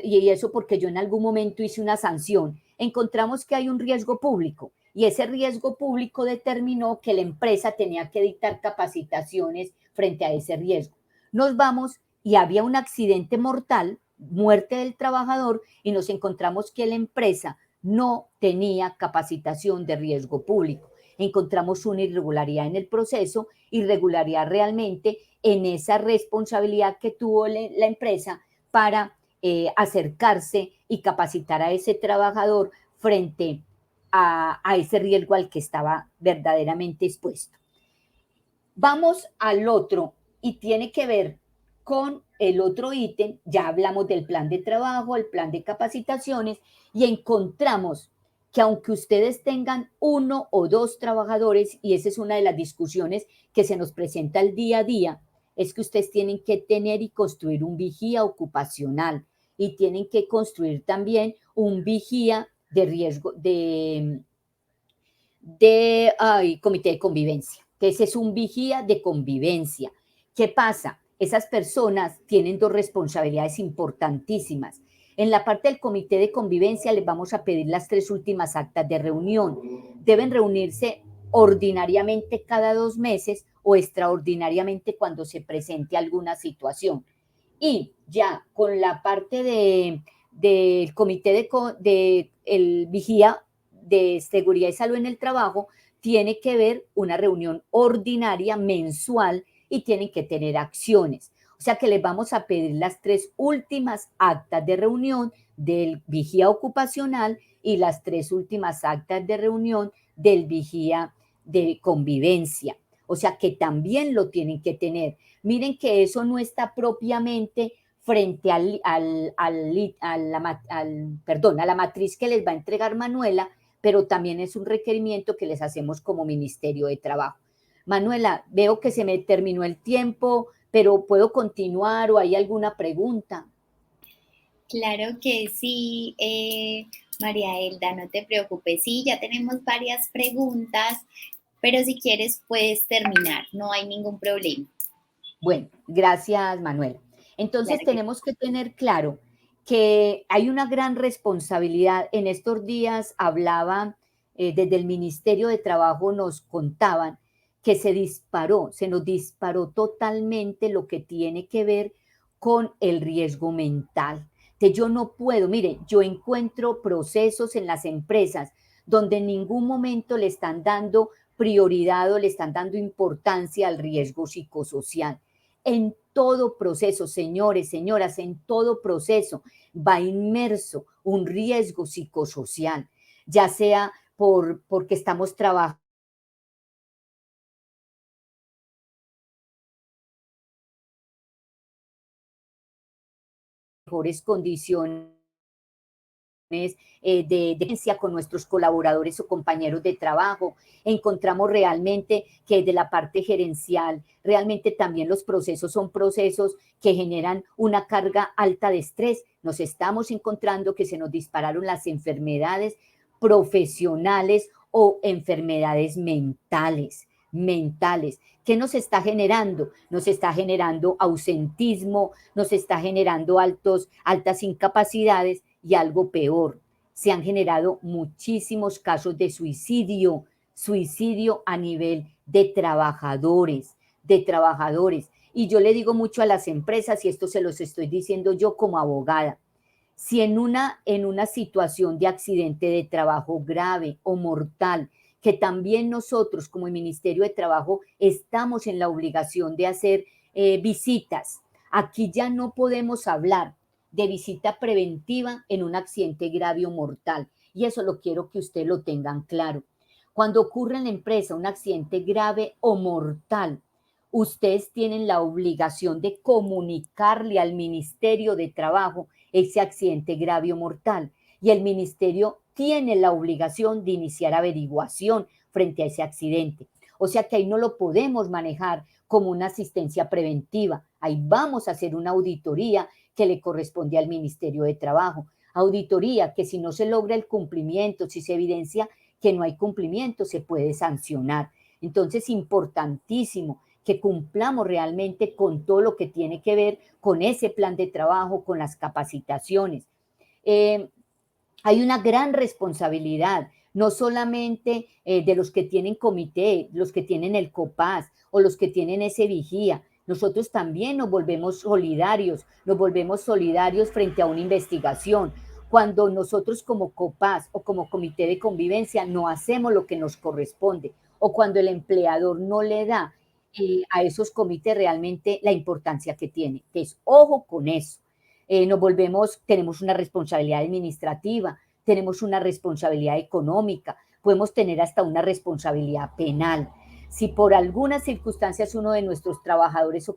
y eso porque yo en algún momento hice una sanción, encontramos que hay un riesgo público y ese riesgo público determinó que la empresa tenía que dictar capacitaciones frente a ese riesgo. Nos vamos y había un accidente mortal, muerte del trabajador, y nos encontramos que la empresa no tenía capacitación de riesgo público. Encontramos una irregularidad en el proceso, irregularidad realmente en esa responsabilidad que tuvo la empresa para acercarse y capacitar a ese trabajador frente a ese riesgo al que estaba verdaderamente expuesto. Vamos al otro y tiene que ver con el otro ítem, ya hablamos del plan de trabajo, el plan de capacitaciones y encontramos que aunque ustedes tengan 1 o 2 trabajadores, y esa es una de las discusiones que se nos presenta el día a día, es que ustedes tienen que tener y construir un vigía ocupacional y tienen que construir también un vigía de riesgo comité de convivencia. Ese es un vigía de convivencia. ¿Qué pasa? Esas personas tienen 2 responsabilidades importantísimas. En la parte del comité de convivencia les vamos a pedir las 3 últimas actas de reunión. Deben reunirse ordinariamente cada 2 meses o extraordinariamente cuando se presente alguna situación. Y ya con la parte del comité el vigía de seguridad y salud en el trabajo, tiene que ver una reunión ordinaria mensual y tienen que tener acciones. O sea que les vamos a pedir las 3 últimas actas de reunión del vigía ocupacional y las 3 últimas actas de reunión del vigía de convivencia. O sea que también lo tienen que tener. Miren que eso no está propiamente frente a la matriz que les va a entregar Manuela, pero también es un requerimiento que les hacemos como Ministerio de Trabajo. Manuela, veo que se me terminó el tiempo, pero ¿puedo continuar o hay alguna pregunta? Claro que sí, María Elda, no te preocupes. Sí, ya tenemos varias preguntas, pero si quieres puedes terminar, no hay ningún problema. Bueno, gracias, Manuela. Entonces Claro que tenemos que tener claro que hay una gran responsabilidad. En estos días hablaba, desde el Ministerio de Trabajo nos contaban que se nos disparó totalmente lo que tiene que ver con el riesgo mental. Que yo no puedo, mire, yo encuentro procesos en las empresas donde en ningún momento le están dando prioridad o le están dando importancia al riesgo psicosocial. En todo proceso, señores, señoras, en todo proceso va inmerso un riesgo psicosocial, ya sea porque estamos trabajando en mejores condiciones de denuncia con nuestros colaboradores o compañeros de trabajo. Encontramos realmente que de la parte gerencial, realmente también los procesos son procesos que generan una carga alta de estrés. Nos estamos encontrando que se nos dispararon las enfermedades profesionales o enfermedades mentales. ¿Qué nos está generando? Nos está generando ausentismo, nos está generando altas incapacidades y algo peor, se han generado muchísimos casos de suicidio, suicidio a nivel de trabajadores, de trabajadores. Y yo le digo mucho a las empresas, y esto se los estoy diciendo yo como abogada, si en una situación de accidente de trabajo grave o mortal, que también nosotros como el Ministerio de Trabajo estamos en la obligación de hacer visitas, aquí ya no podemos hablar de visita preventiva en un accidente grave o mortal. Y eso lo quiero que ustedes lo tengan claro. Cuando ocurre en la empresa un accidente grave o mortal, ustedes tienen la obligación de comunicarle al Ministerio de Trabajo ese accidente grave o mortal. Y el ministerio tiene la obligación de iniciar averiguación frente a ese accidente. O sea que ahí no lo podemos manejar como una asistencia preventiva. Ahí vamos a hacer una auditoría que le corresponde al Ministerio de Trabajo. Auditoría que si no se logra el cumplimiento, si se evidencia que no hay cumplimiento, se puede sancionar. Entonces, importantísimo que cumplamos realmente con todo lo que tiene que ver con ese plan de trabajo, con las capacitaciones. Hay una gran responsabilidad, no solamente de los que tienen comité, los que tienen el COPAS o los que tienen ese vigía. Nosotros también nos volvemos solidarios frente a una investigación. Cuando nosotros como COPAS o como comité de convivencia no hacemos lo que nos corresponde, o cuando el empleador no le da a esos comités realmente la importancia que tiene. Entonces, ojo con eso. Tenemos una responsabilidad administrativa, tenemos una responsabilidad económica, podemos tener hasta una responsabilidad penal. Si por algunas circunstancias uno de nuestros trabajadores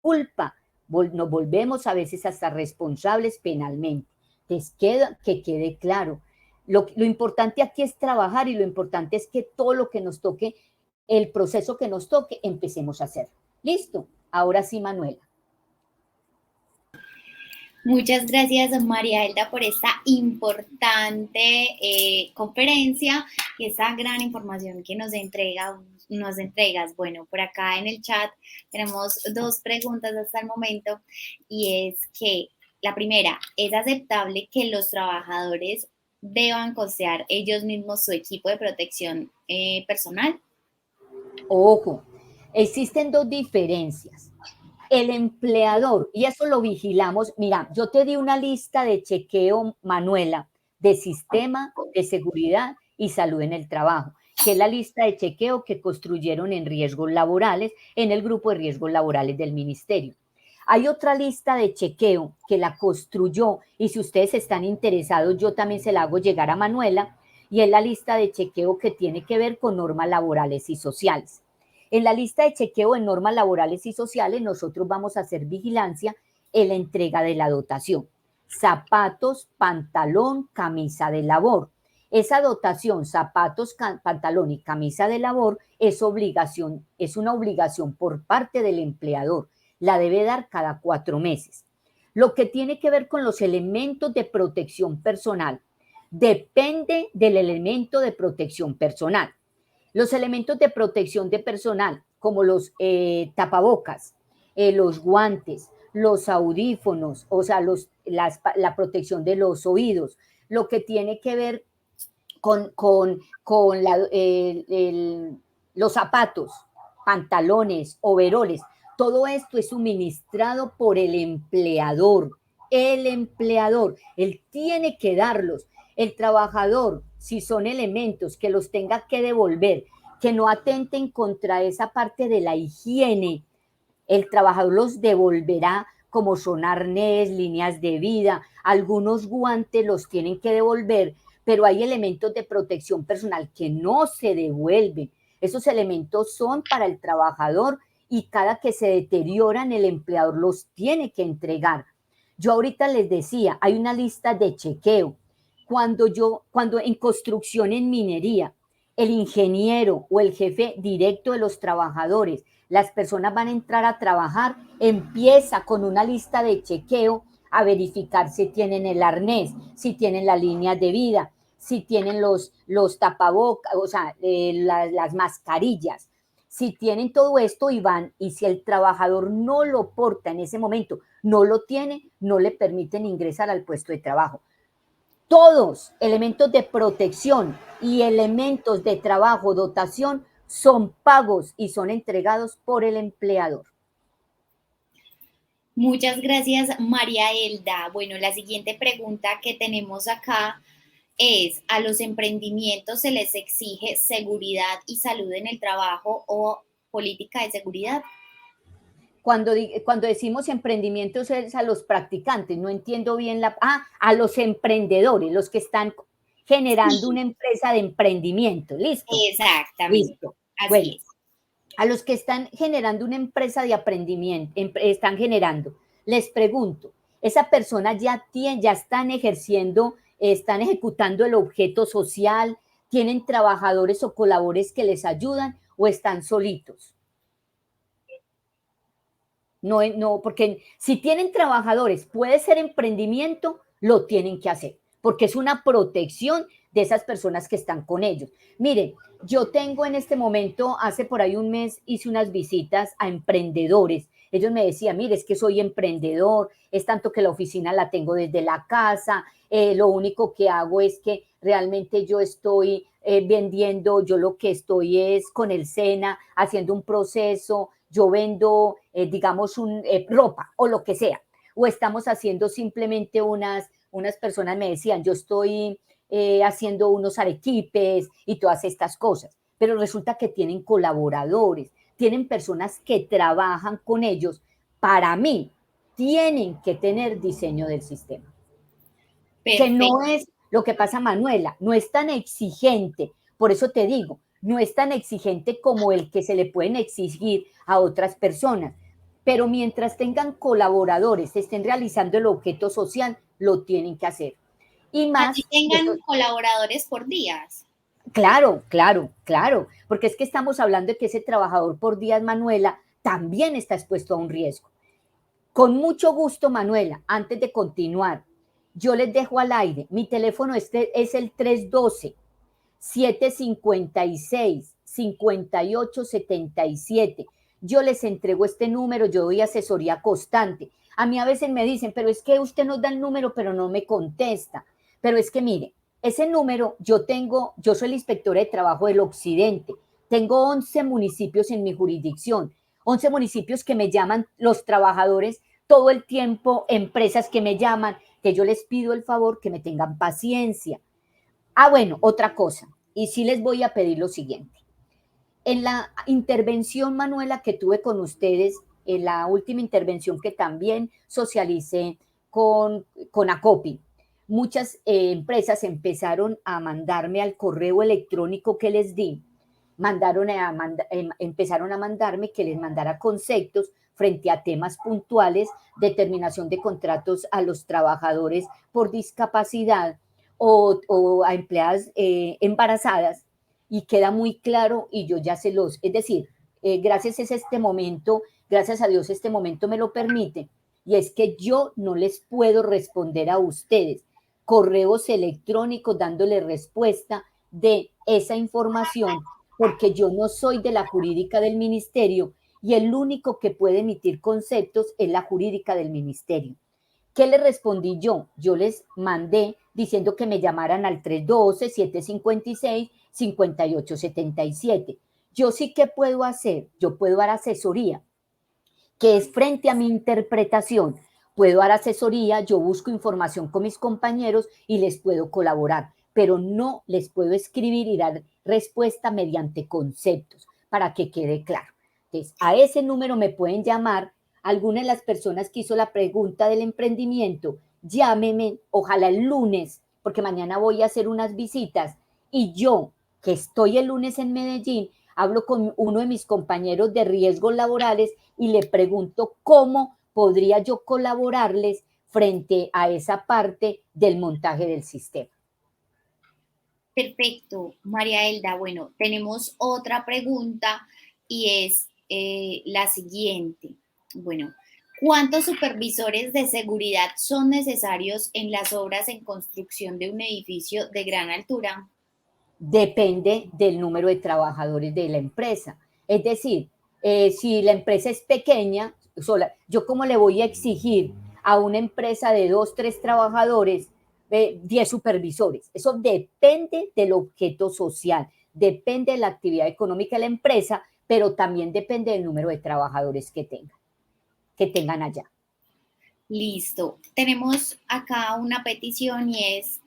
culpa, nos volvemos a veces hasta responsables penalmente. Entonces, que quede claro. Lo importante aquí es trabajar y lo importante es que todo lo que nos toque, el proceso que nos toque, empecemos a hacer. ¿Listo? Ahora sí, Manuela. Muchas gracias, María Elda, por esta importante conferencia y esa gran información que nos entregas. Bueno, por acá en el chat tenemos dos preguntas hasta el momento y es que la primera, ¿es aceptable que los trabajadores deban costear ellos mismos su equipo de protección personal? Ojo, existen dos diferencias. El empleador, y eso lo vigilamos, mira, yo te di una lista de chequeo, Manuela, de sistema de seguridad y salud en el trabajo, que es la lista de chequeo que construyeron en riesgos laborales, en el grupo de riesgos laborales del ministerio. Hay otra lista de chequeo que la construyó, y si ustedes están interesados, yo también se la hago llegar a Manuela, y es la lista de chequeo que tiene que ver con normas laborales y sociales. En la lista de chequeo en normas laborales y sociales, nosotros vamos a hacer vigilancia en la entrega de la dotación. Zapatos, pantalón, camisa de labor. Esa dotación, zapatos, pantalón y camisa de labor, es una obligación por parte del empleador. La debe dar cada 4 meses. Lo que tiene que ver con los elementos de protección personal, depende del elemento de protección personal. Los elementos de protección de personal, como los tapabocas, los guantes, los audífonos, o sea, la protección de los oídos, lo que tiene que ver con los zapatos, pantalones, overoles, todo esto es suministrado por el empleador. El empleador, él tiene que darlos. El trabajador, si son elementos que los tenga que devolver, que no atenten contra esa parte de la higiene, el trabajador los devolverá, como son arnés, líneas de vida, algunos guantes los tienen que devolver, pero hay elementos de protección personal que no se devuelven. Esos elementos son para el trabajador y cada que se deterioran el empleador los tiene que entregar. Yo ahorita les decía, hay una lista de chequeo. Cuando en construcción, en minería, el ingeniero o el jefe directo de los trabajadores, las personas van a entrar a trabajar, empieza con una lista de chequeo a verificar si tienen el arnés, si tienen la línea de vida, si tienen los tapabocas, o sea, las mascarillas, si tienen todo esto y van, y si el trabajador no lo porta en ese momento, no lo tiene, no le permiten ingresar al puesto de trabajo. Todos elementos de protección y elementos de trabajo, dotación, son pagos y son entregados por el empleador. Muchas gracias, María Elda. Bueno, la siguiente pregunta que tenemos acá es, ¿a los emprendimientos se les exige seguridad y salud en el trabajo o política de seguridad? Cuando decimos emprendimientos es a los practicantes, no entiendo bien a los emprendedores, los que están generando Sí, una empresa de emprendimiento, ¿listo? exactamente, Listo. Bueno, así es. a los que están generando una empresa de aprendimiento, están generando, les pregunto, ¿esa persona ya están ejerciendo, están ejecutando el objeto social, tienen trabajadores o colaboradores que les ayudan o están solitos? No, no, porque si tienen trabajadores, puede ser emprendimiento, lo tienen que hacer, porque es una protección de esas personas que están con ellos. Miren, yo tengo en este momento, hace por ahí un mes, hice unas visitas a emprendedores. Ellos me decían, mire, es que soy emprendedor, es tanto que la oficina la tengo desde la casa, lo único que hago es que realmente yo estoy vendiendo, yo lo que estoy es con el SENA, haciendo un proceso, yo vendo, digamos, ropa o lo que sea, o estamos haciendo simplemente unas personas me decían, yo estoy haciendo unos arequipes y todas estas cosas, pero resulta que tienen colaboradores, tienen personas que trabajan con ellos. Para mí, tienen que tener diseño del sistema, que no Perfecto. es lo que pasa, Manuela, no es tan exigente, por eso te digo, no es tan exigente como el que se le pueden exigir a otras personas, pero mientras tengan colaboradores, estén realizando el objeto social, lo tienen que hacer. Y Así más, tengan colaboradores por días. claro, claro, claro, porque es que estamos hablando de que ese trabajador por días, Manuela, también está expuesto a un riesgo. Con mucho gusto, Manuela, antes de continuar, yo les dejo al aire, mi teléfono es el 312-756-5877. Yo les entrego este número, yo doy asesoría constante. A mí a veces me dicen, pero es que usted nos da el número, pero no me contesta. Pero es que mire, ese número yo soy la inspectora de trabajo del occidente, tengo 11 municipios en mi jurisdicción, 11 municipios que me llaman los trabajadores todo el tiempo, empresas que me llaman, que yo les pido el favor que me tengan paciencia. Bueno, otra cosa, y sí les voy a pedir lo siguiente. En la intervención, Manuela, que tuve con ustedes, en la última intervención que también socialicé con ACOPI, muchas empresas empezaron a mandarme al correo electrónico que les di, empezaron a mandarme que les mandara conceptos frente a temas puntuales, determinación de contratos a los trabajadores por discapacidad o a empleadas embarazadas, y queda muy claro y yo ya es decir, gracias a este momento, gracias a Dios este momento me lo permite, y es que yo no les puedo responder a ustedes correos electrónicos dándole respuesta de esa información, porque yo no soy de la jurídica del ministerio y el único que puede emitir conceptos es la jurídica del ministerio. ¿Qué le respondí yo? Yo les mandé diciendo que me llamaran al 312-756-5877. Yo sí que puedo hacer, yo puedo dar asesoría, que es frente a mi interpretación. Puedo dar asesoría, yo busco información con mis compañeros y les puedo colaborar, pero no les puedo escribir y dar respuesta mediante conceptos, para que quede claro. Entonces, a ese número me pueden llamar alguna de las personas que hizo la pregunta del emprendimiento, llámeme, ojalá el lunes, porque mañana voy a hacer unas visitas y yo, que estoy el lunes en Medellín, hablo con uno de mis compañeros de riesgos laborales y le pregunto cómo podría yo colaborarles frente a esa parte del montaje del sistema. Perfecto, María Elda. Bueno, tenemos otra pregunta y es la siguiente. Bueno, ¿cuántos supervisores de seguridad son necesarios en las obras en construcción de un edificio de gran altura? Depende del número de trabajadores de la empresa. Es decir, si la empresa es pequeña, sola, yo cómo le voy a exigir a una empresa de 2, 3 trabajadores, 10 supervisores. Eso depende del objeto social, depende de la actividad económica de la empresa, pero también depende del número de trabajadores que tengan allá. Listo. Tenemos acá una petición y es,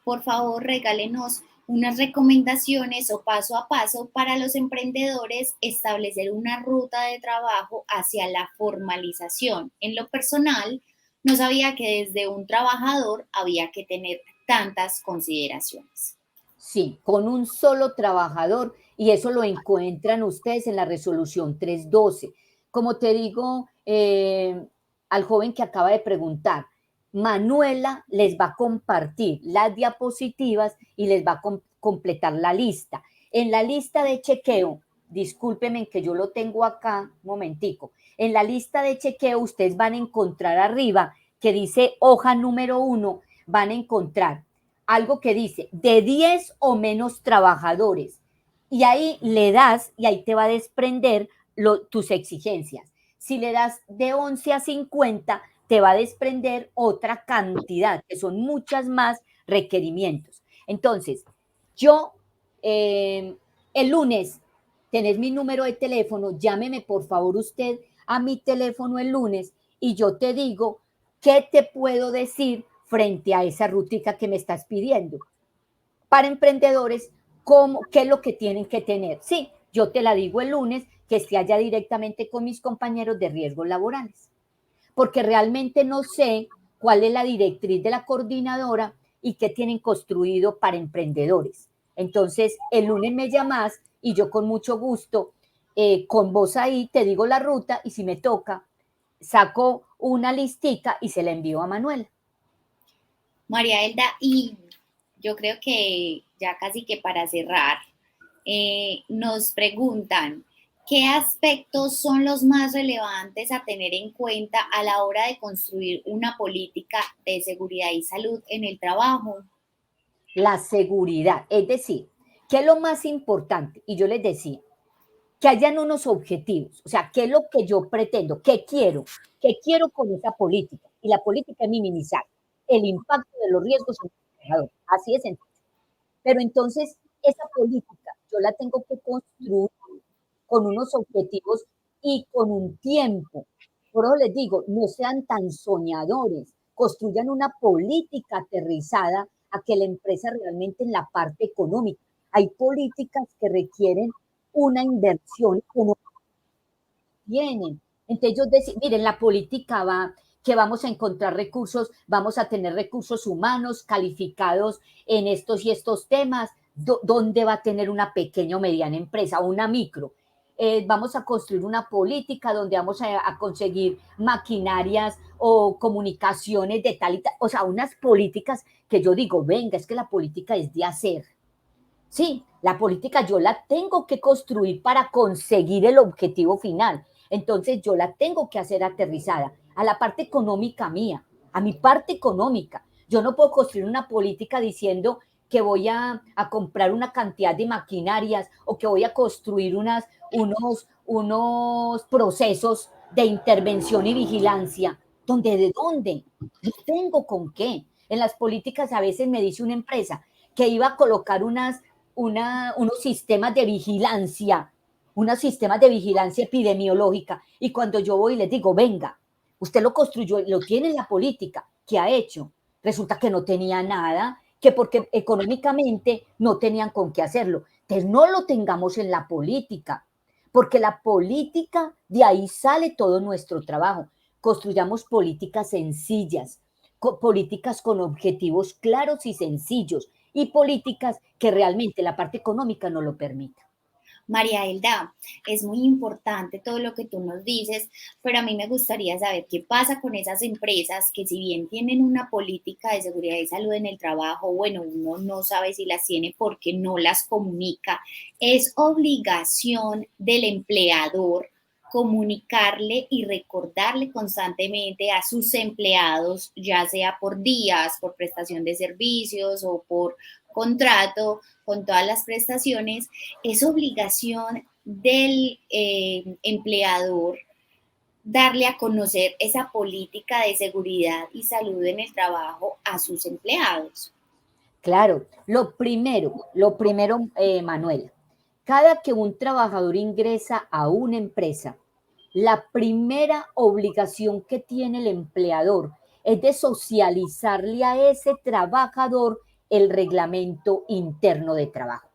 por favor, regálenos unas recomendaciones o paso a paso para los emprendedores establecer una ruta de trabajo hacia la formalización. En lo personal, no sabía que desde un trabajador había que tener tantas consideraciones. Sí, con un solo trabajador y eso lo encuentran ustedes en la resolución 312. Como te digo, al joven que acaba de preguntar, Manuela les va a compartir las diapositivas y les va a completar la lista. En la lista de chequeo, discúlpenme que yo lo tengo acá, un momentico, en la lista de chequeo ustedes van a encontrar arriba que dice hoja número 1, van a encontrar algo que dice de 10 o menos trabajadores. Y ahí le das y ahí te va a desprender tus exigencias. Si le das de 11 a 50, te va a desprender otra cantidad, que son muchas más requerimientos. Entonces, yo el lunes tenés mi número de teléfono, llámeme por favor usted a mi teléfono el lunes y yo te digo qué te puedo decir frente a esa rútica que me estás pidiendo. Para emprendedores, ¿qué es lo que tienen que tener? Sí, yo te la digo el lunes, que esté allá directamente con mis compañeros de riesgos laborales, porque realmente no sé cuál es la directriz de la coordinadora y qué tienen construido para emprendedores. Entonces, el lunes me llamas y yo con mucho gusto, con vos ahí, te digo la ruta y si me toca, saco una listica y se la envío a Manuel. María Elda, y yo creo que ya casi que para cerrar, nos preguntan, ¿qué aspectos son los más relevantes a tener en cuenta a la hora de construir una política de seguridad y salud en el trabajo? La seguridad, es decir, ¿qué es lo más importante? Y yo les decía, que hayan unos objetivos, o sea, ¿qué es lo que yo pretendo? ¿Qué quiero con esa política? Y la política es minimizar el impacto de los riesgos en el trabajador, así es sencillo. Pero entonces, esa política yo la tengo que construir con unos objetivos y con un tiempo. Por eso les digo, no sean tan soñadores, construyan una política aterrizada a que la empresa realmente en la parte económica. Hay políticas que requieren una inversión económica. Tienen. Entonces ellos decían, miren, la política va que vamos a encontrar recursos, vamos a tener recursos humanos calificados en estos y estos temas, ¿dónde va a tener una pequeña o mediana empresa, una micro? Vamos a construir una política donde vamos a conseguir maquinarias o comunicaciones de tal y tal, o sea, unas políticas que yo digo, venga, es que la política es de hacer. Sí, la política yo la tengo que construir para conseguir el objetivo final. Entonces yo la tengo que hacer aterrizada a la parte económica mía, a mi parte económica. Yo no puedo construir una política diciendo que voy a comprar una cantidad de maquinarias o que voy a construir unos procesos de intervención y vigilancia. ¿Dónde? ¿De dónde? No tengo con qué. En las políticas a veces me dice una empresa que iba a colocar unos sistemas de vigilancia epidemiológica. Y cuando yo voy y les digo, venga, usted lo construyó, lo tiene en la política, ¿qué ha hecho? Resulta que no tenía nada, que porque económicamente no tenían con qué hacerlo. Entonces no lo tengamos en la política, porque la política, de ahí sale todo nuestro trabajo. Construyamos políticas sencillas, políticas con objetivos claros y sencillos y políticas que realmente la parte económica no lo permita. María Elda, es muy importante todo lo que tú nos dices, pero a mí me gustaría saber qué pasa con esas empresas que si bien tienen una política de seguridad y salud en el trabajo, bueno, uno no sabe si las tiene porque no las comunica. Es obligación del empleador comunicarle y recordarle constantemente a sus empleados, ya sea por días, por prestación de servicios o por contrato con todas las prestaciones, es obligación del empleador darle a conocer esa política de seguridad y salud en el trabajo a sus empleados. Claro, lo primero, Manuela, cada que un trabajador ingresa a una empresa, la primera obligación que tiene el empleador es de socializarle a ese trabajador el reglamento interno de trabajo.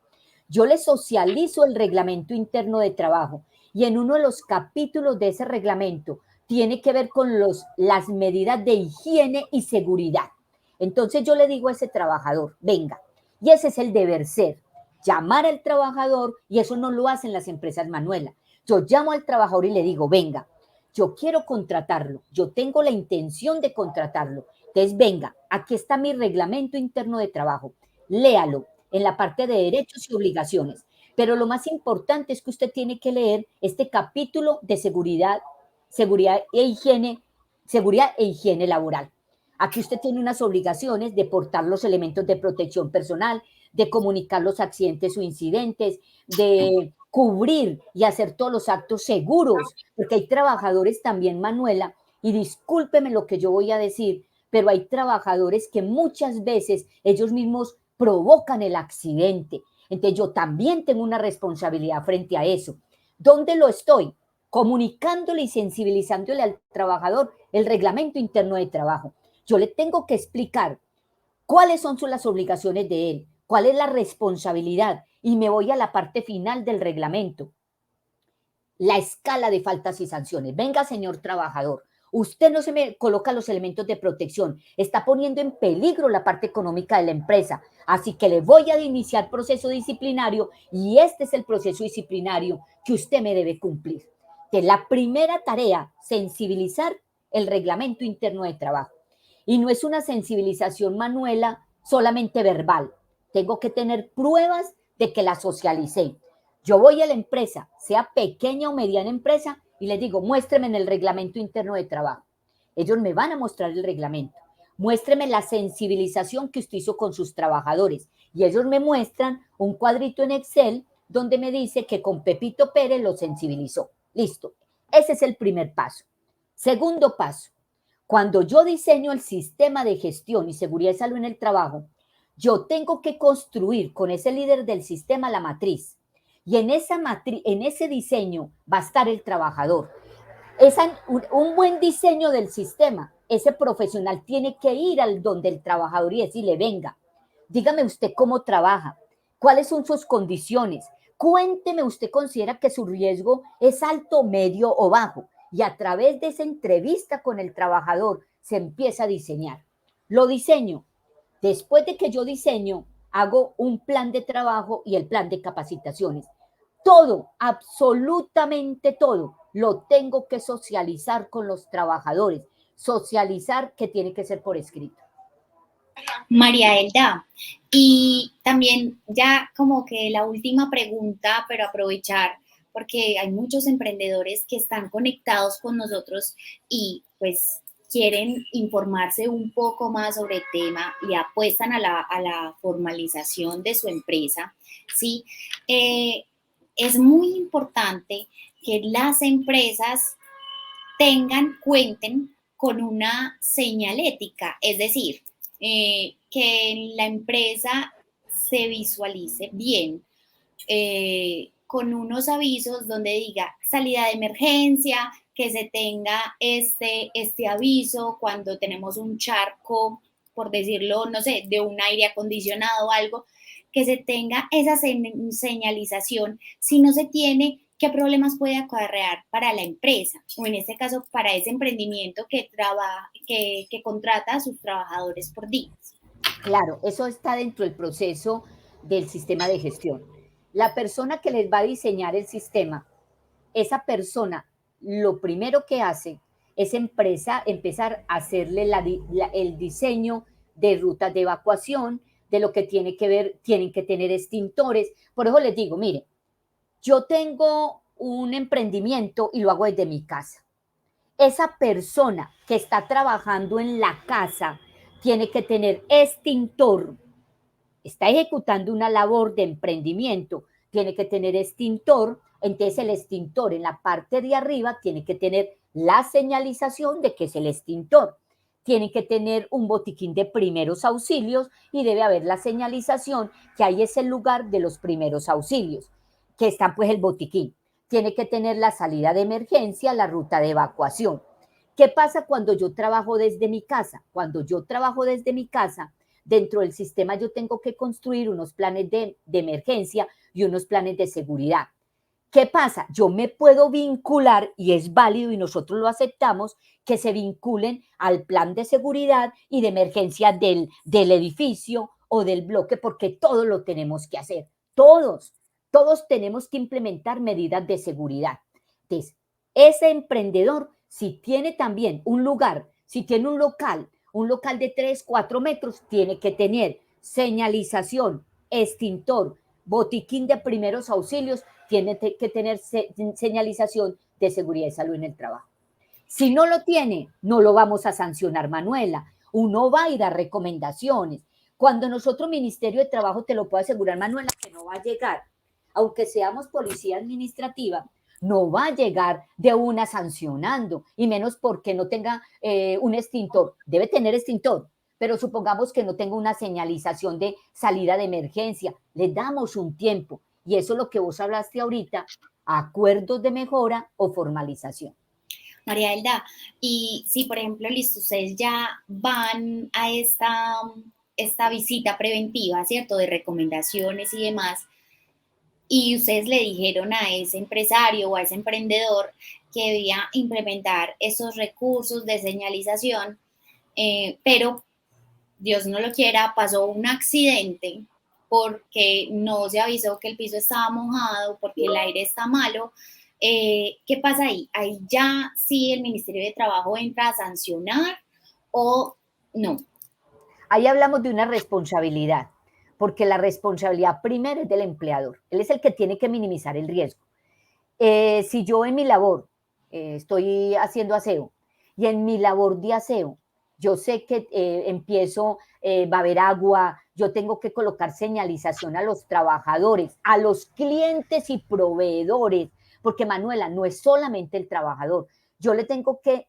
Yo le socializo el reglamento interno de trabajo y en uno de los capítulos de ese reglamento tiene que ver con las medidas de higiene y seguridad. Entonces yo le digo a ese trabajador, venga, y ese es el deber ser, llamar al trabajador, y eso no lo hacen las empresas, Manuela. Yo llamo al trabajador y le digo, venga, yo quiero contratarlo, yo tengo la intención de contratarlo. Entonces, venga, aquí está mi reglamento interno de trabajo, léalo en la parte de derechos y obligaciones. Pero lo más importante es que usted tiene que leer este capítulo de seguridad e higiene laboral. Aquí usted tiene unas obligaciones de portar los elementos de protección personal, de comunicar los accidentes o incidentes, de cubrir y hacer todos los actos seguros, porque hay trabajadores también, Manuela, y discúlpeme lo que yo voy a decir, pero hay trabajadores que muchas veces ellos mismos provocan el accidente. Entonces yo también tengo una responsabilidad frente a eso. ¿Dónde lo estoy? Comunicándole y sensibilizándole al trabajador el reglamento interno de trabajo. Yo le tengo que explicar cuáles son las obligaciones de él, cuál es la responsabilidad, y me voy a la parte final del reglamento, la escala de faltas y sanciones. Venga, señor trabajador, usted no se me coloca los elementos de protección, está poniendo en peligro la parte económica de la empresa, así que le voy a iniciar proceso disciplinario y este es el proceso disciplinario que usted me debe cumplir. Que la primera tarea, sensibilizar el reglamento interno de trabajo. Y no es una sensibilización, Manuela, solamente verbal. Tengo que tener pruebas de que la socialicé. Yo voy a la empresa, sea pequeña o mediana empresa, y les digo, muéstreme en el reglamento interno de trabajo. Ellos me van a mostrar el reglamento. Muéstreme la sensibilización que usted hizo con sus trabajadores. Y ellos me muestran un cuadrito en Excel donde me dice que con Pepito Pérez lo sensibilizó. Listo. Ese es el primer paso. Segundo paso, cuando yo diseño el sistema de gestión y seguridad y salud en el trabajo, yo tengo que construir con ese líder del sistema la matriz. Y en ese diseño va a estar el trabajador. Un buen diseño del sistema, ese profesional tiene que ir al donde el trabajador y decirle, venga, dígame usted cómo trabaja, cuáles son sus condiciones, cuénteme, usted considera que su riesgo es alto, medio o bajo. Y a través de esa entrevista con el trabajador se empieza a diseñar. Lo diseño. Después de que yo diseño, hago un plan de trabajo y el plan de capacitaciones. Todo, absolutamente todo, lo tengo que socializar con los trabajadores. Socializar que tiene que ser por escrito. María Elda, y también ya como que la última pregunta, pero aprovechar, porque hay muchos emprendedores que están conectados con nosotros y pues quieren informarse un poco más sobre el tema y apuestan a la formalización de su empresa, ¿sí? Es muy importante que las empresas cuenten con una señalética, es decir, que en la empresa se visualice bien, con unos avisos donde diga salida de emergencia, que se tenga este aviso cuando tenemos un charco, por decirlo, no sé, de un aire acondicionado o algo, que se tenga esa señalización. Si no se tiene, qué problemas puede acarrear para la empresa o en este caso para ese emprendimiento que contrata a sus trabajadores por días. Claro, eso está dentro del proceso del sistema de gestión. La persona que les va a diseñar el sistema, esa persona lo primero que hace es empezar a hacerle el diseño de rutas de evacuación, de lo que tiene que ver, tienen que tener extintores. Por eso les digo, mire, yo tengo un emprendimiento y lo hago desde mi casa. Esa persona que está trabajando en la casa tiene que tener extintor, está ejecutando una labor de emprendimiento, tiene que tener extintor, entonces el extintor en la parte de arriba tiene que tener la señalización de que es el extintor. Tiene que tener un botiquín de primeros auxilios y debe haber la señalización que ahí es el lugar de los primeros auxilios, que está pues el botiquín. Tiene que tener la salida de emergencia, la ruta de evacuación. ¿Qué pasa cuando yo trabajo desde mi casa? Cuando yo trabajo desde mi casa, dentro del sistema yo tengo que construir unos planes de emergencia y unos planes de seguridad. ¿Qué pasa? Yo me puedo vincular, y es válido y nosotros lo aceptamos, que se vinculen al plan de seguridad y de emergencia del edificio o del bloque, porque todos lo tenemos que hacer. Todos tenemos que implementar medidas de seguridad. Entonces, ese emprendedor, si tiene también un lugar, si tiene un local de 3, 4 metros, tiene que tener señalización, extintor, botiquín de primeros auxilios, tiene que tener señalización de seguridad y salud en el trabajo. Si no lo tiene, no lo vamos a sancionar, Manuela. Uno va y da recomendaciones. Cuando nosotros, Ministerio de Trabajo, te lo puedo asegurar, Manuela, que no va a llegar, aunque seamos policía administrativa, no va a llegar de una sancionando, y menos porque no tenga un extintor. Debe tener extintor, pero supongamos que no tenga una señalización de salida de emergencia. Le damos un tiempo, y eso es lo que vos hablaste ahorita, acuerdos de mejora o formalización. María Elda, y si por ejemplo, listo, ustedes ya van a esta visita preventiva, ¿cierto? De recomendaciones y demás, y ustedes le dijeron a ese empresario o a ese emprendedor que debía implementar esos recursos de señalización, pero Dios no lo quiera, pasó un accidente porque no se avisó que el piso estaba mojado, porque el aire está malo. ¿Qué pasa ahí? Ahí ya sí el Ministerio de Trabajo entra a sancionar o no. Ahí hablamos de una responsabilidad, porque la responsabilidad primero es del empleador. Él es el que tiene que minimizar el riesgo. Si yo en mi labor estoy haciendo aseo y en mi labor de aseo yo sé que va a haber agua, yo tengo que colocar señalización a los trabajadores, a los clientes y proveedores, porque Manuela, no es solamente el trabajador, yo le tengo que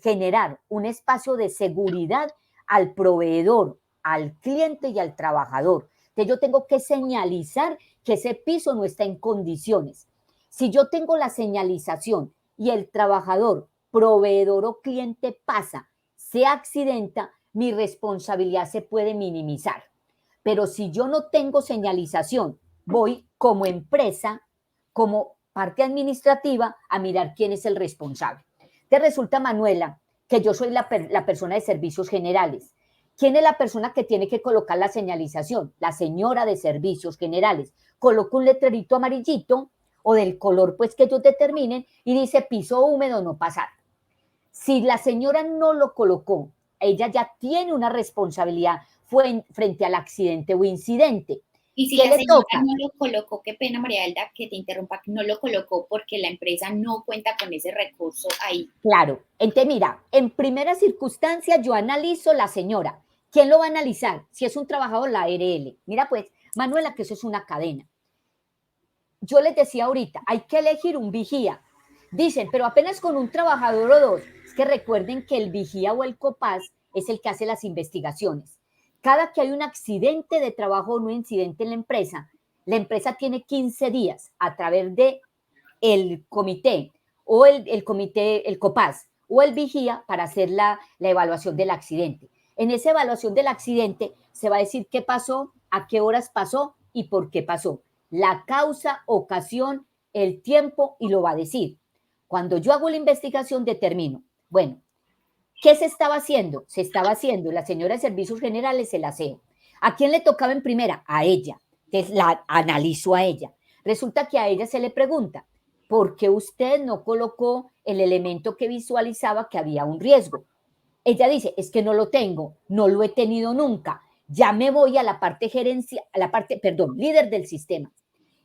generar un espacio de seguridad al proveedor, al cliente y al trabajador. Entonces yo tengo que señalizar que ese piso no está en condiciones. Si yo tengo la señalización y el trabajador, proveedor o cliente pasa, se accidenta, mi responsabilidad se puede minimizar. Pero si yo no tengo señalización, voy como empresa, como parte administrativa, a mirar quién es el responsable. Te resulta, Manuela, que yo soy la persona de servicios generales. ¿Quién es la persona que tiene que colocar la señalización? La señora de servicios generales. Coloca un letrerito amarillito o del color pues que ellos determinen y dice piso húmedo no pasar. Si la señora no lo colocó, ella ya tiene una responsabilidad frente al accidente o incidente. Y si ¿Qué la le señora toca? no lo colocó, qué pena María Elda que te interrumpa, no lo colocó porque la empresa no cuenta con ese recurso ahí. Claro, entonces mira, en primera circunstancia yo analizo la señora. ¿Quién lo va a analizar? Si es un trabajador, la ARL. Mira pues, Manuela, que eso es una cadena. Yo les decía ahorita, hay que elegir un vigía. Dicen, pero apenas con un trabajador o dos. Es que recuerden que el vigía o el COPAS es el que hace las investigaciones. Cada que hay un accidente de trabajo o un incidente en la empresa tiene 15 días a través de el comité o el comité, el COPAS o el vigía para hacer la evaluación del accidente. En esa evaluación del accidente se va a decir qué pasó, a qué horas pasó y por qué pasó. La causa, ocasión, el tiempo y lo va a decir. Cuando yo hago la investigación determino, bueno, ¿qué se estaba haciendo? Se estaba haciendo la señora de servicios generales el aseo. ¿A quién le tocaba en primera? A ella. Entonces la analizo a ella. Resulta que a ella se le pregunta, ¿por qué usted no colocó el elemento que visualizaba que había un riesgo? Ella dice, es que no lo tengo, no lo he tenido nunca. Ya me voy a la parte gerencia, a la parte, perdón, líder del sistema.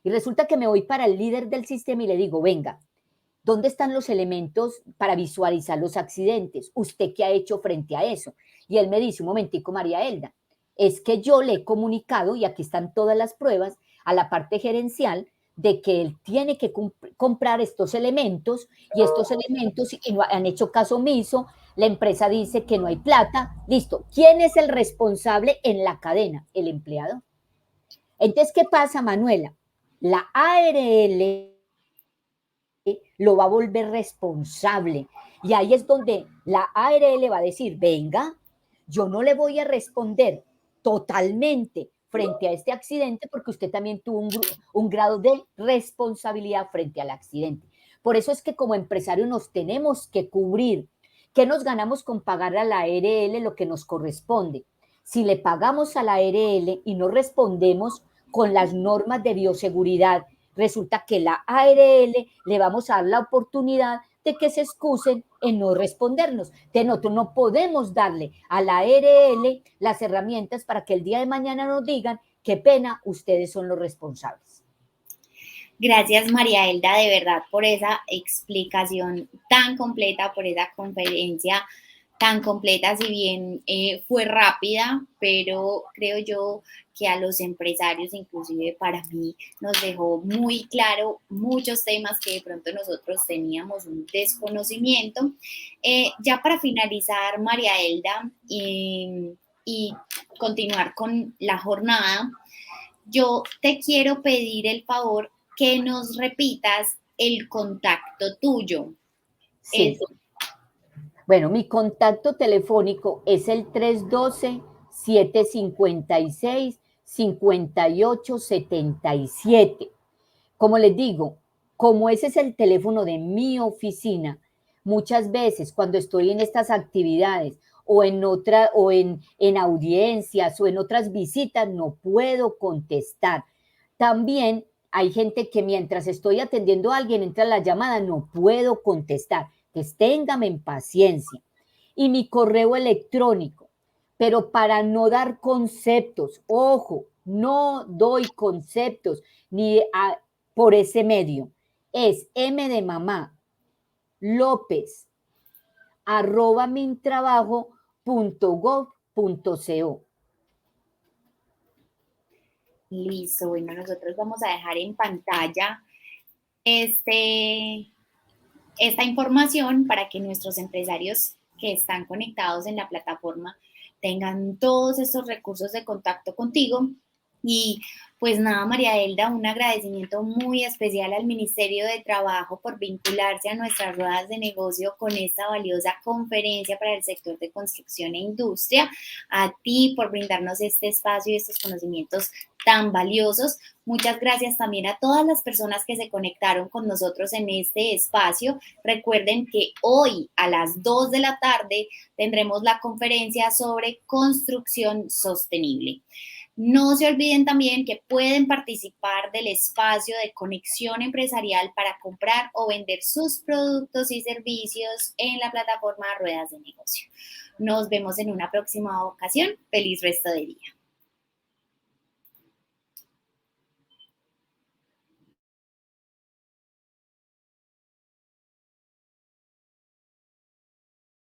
Y resulta que me voy para el líder del sistema y le digo, venga, ¿dónde están los elementos para visualizar los accidentes? ¿Usted qué ha hecho frente a eso? Y él me dice, un momentico, María Elda, es que yo le he comunicado, y aquí están todas las pruebas, a la parte gerencial de que él tiene que comprar estos elementos y estos elementos y no han hecho caso omiso, la empresa dice que no hay plata, listo. ¿Quién es el responsable en la cadena? El empleado. Entonces, ¿qué pasa, Manuela? La ARL lo va a volver responsable. Y ahí es donde la ARL va a decir, venga, yo no le voy a responder totalmente frente a este accidente porque usted también tuvo un grado de responsabilidad frente al accidente. Por eso es que como empresario nos tenemos que cubrir. ¿Qué nos ganamos con pagar a la ARL lo que nos corresponde? Si le pagamos a la ARL y no respondemos con las normas de bioseguridad, resulta que la ARL le vamos a dar la oportunidad de que se excusen en no respondernos. De nosotros no podemos darle a la ARL las herramientas para que el día de mañana nos digan qué pena, ustedes son los responsables. Gracias, María Elda, de verdad, por esa explicación tan completa, por esa conferencia tan completa, si bien fue rápida, pero creo yo que a los empresarios, inclusive para mí, nos dejó muy claro muchos temas que de pronto nosotros teníamos un desconocimiento. Ya para finalizar, María Elda, y continuar con la jornada, yo te quiero pedir el favor que nos repitas el contacto tuyo. Sí. Bueno, mi contacto telefónico es el 312-756-5877. Como les digo, como ese es el teléfono de mi oficina, muchas veces cuando estoy en estas actividades o en audiencias o en otras visitas no puedo contestar. También hay gente que mientras estoy atendiendo a alguien entra la llamada, no puedo contestar. Entonces, téngame en paciencia. Y mi correo electrónico, pero para no dar conceptos, ojo, no doy conceptos ni por ese medio. Es m de mamá López @mintrabajo.gov.co. Listo, bueno, nosotros vamos a dejar en pantalla esta información para que nuestros empresarios que están conectados en la plataforma tengan todos estos recursos de contacto contigo. Y pues nada, María Elda, un agradecimiento muy especial al Ministerio de Trabajo por vincularse a nuestras ruedas de negocio con esta valiosa conferencia para el sector de construcción e industria, a ti por brindarnos este espacio y estos conocimientos tan valiosos. Muchas gracias también a todas las personas que se conectaron con nosotros en este espacio. Recuerden que hoy a las 2 de la tarde tendremos la conferencia sobre construcción sostenible. No se olviden también que pueden participar del espacio de conexión empresarial para comprar o vender sus productos y servicios en la plataforma Ruedas de Negocio. Nos vemos en una próxima ocasión. Feliz resto de día.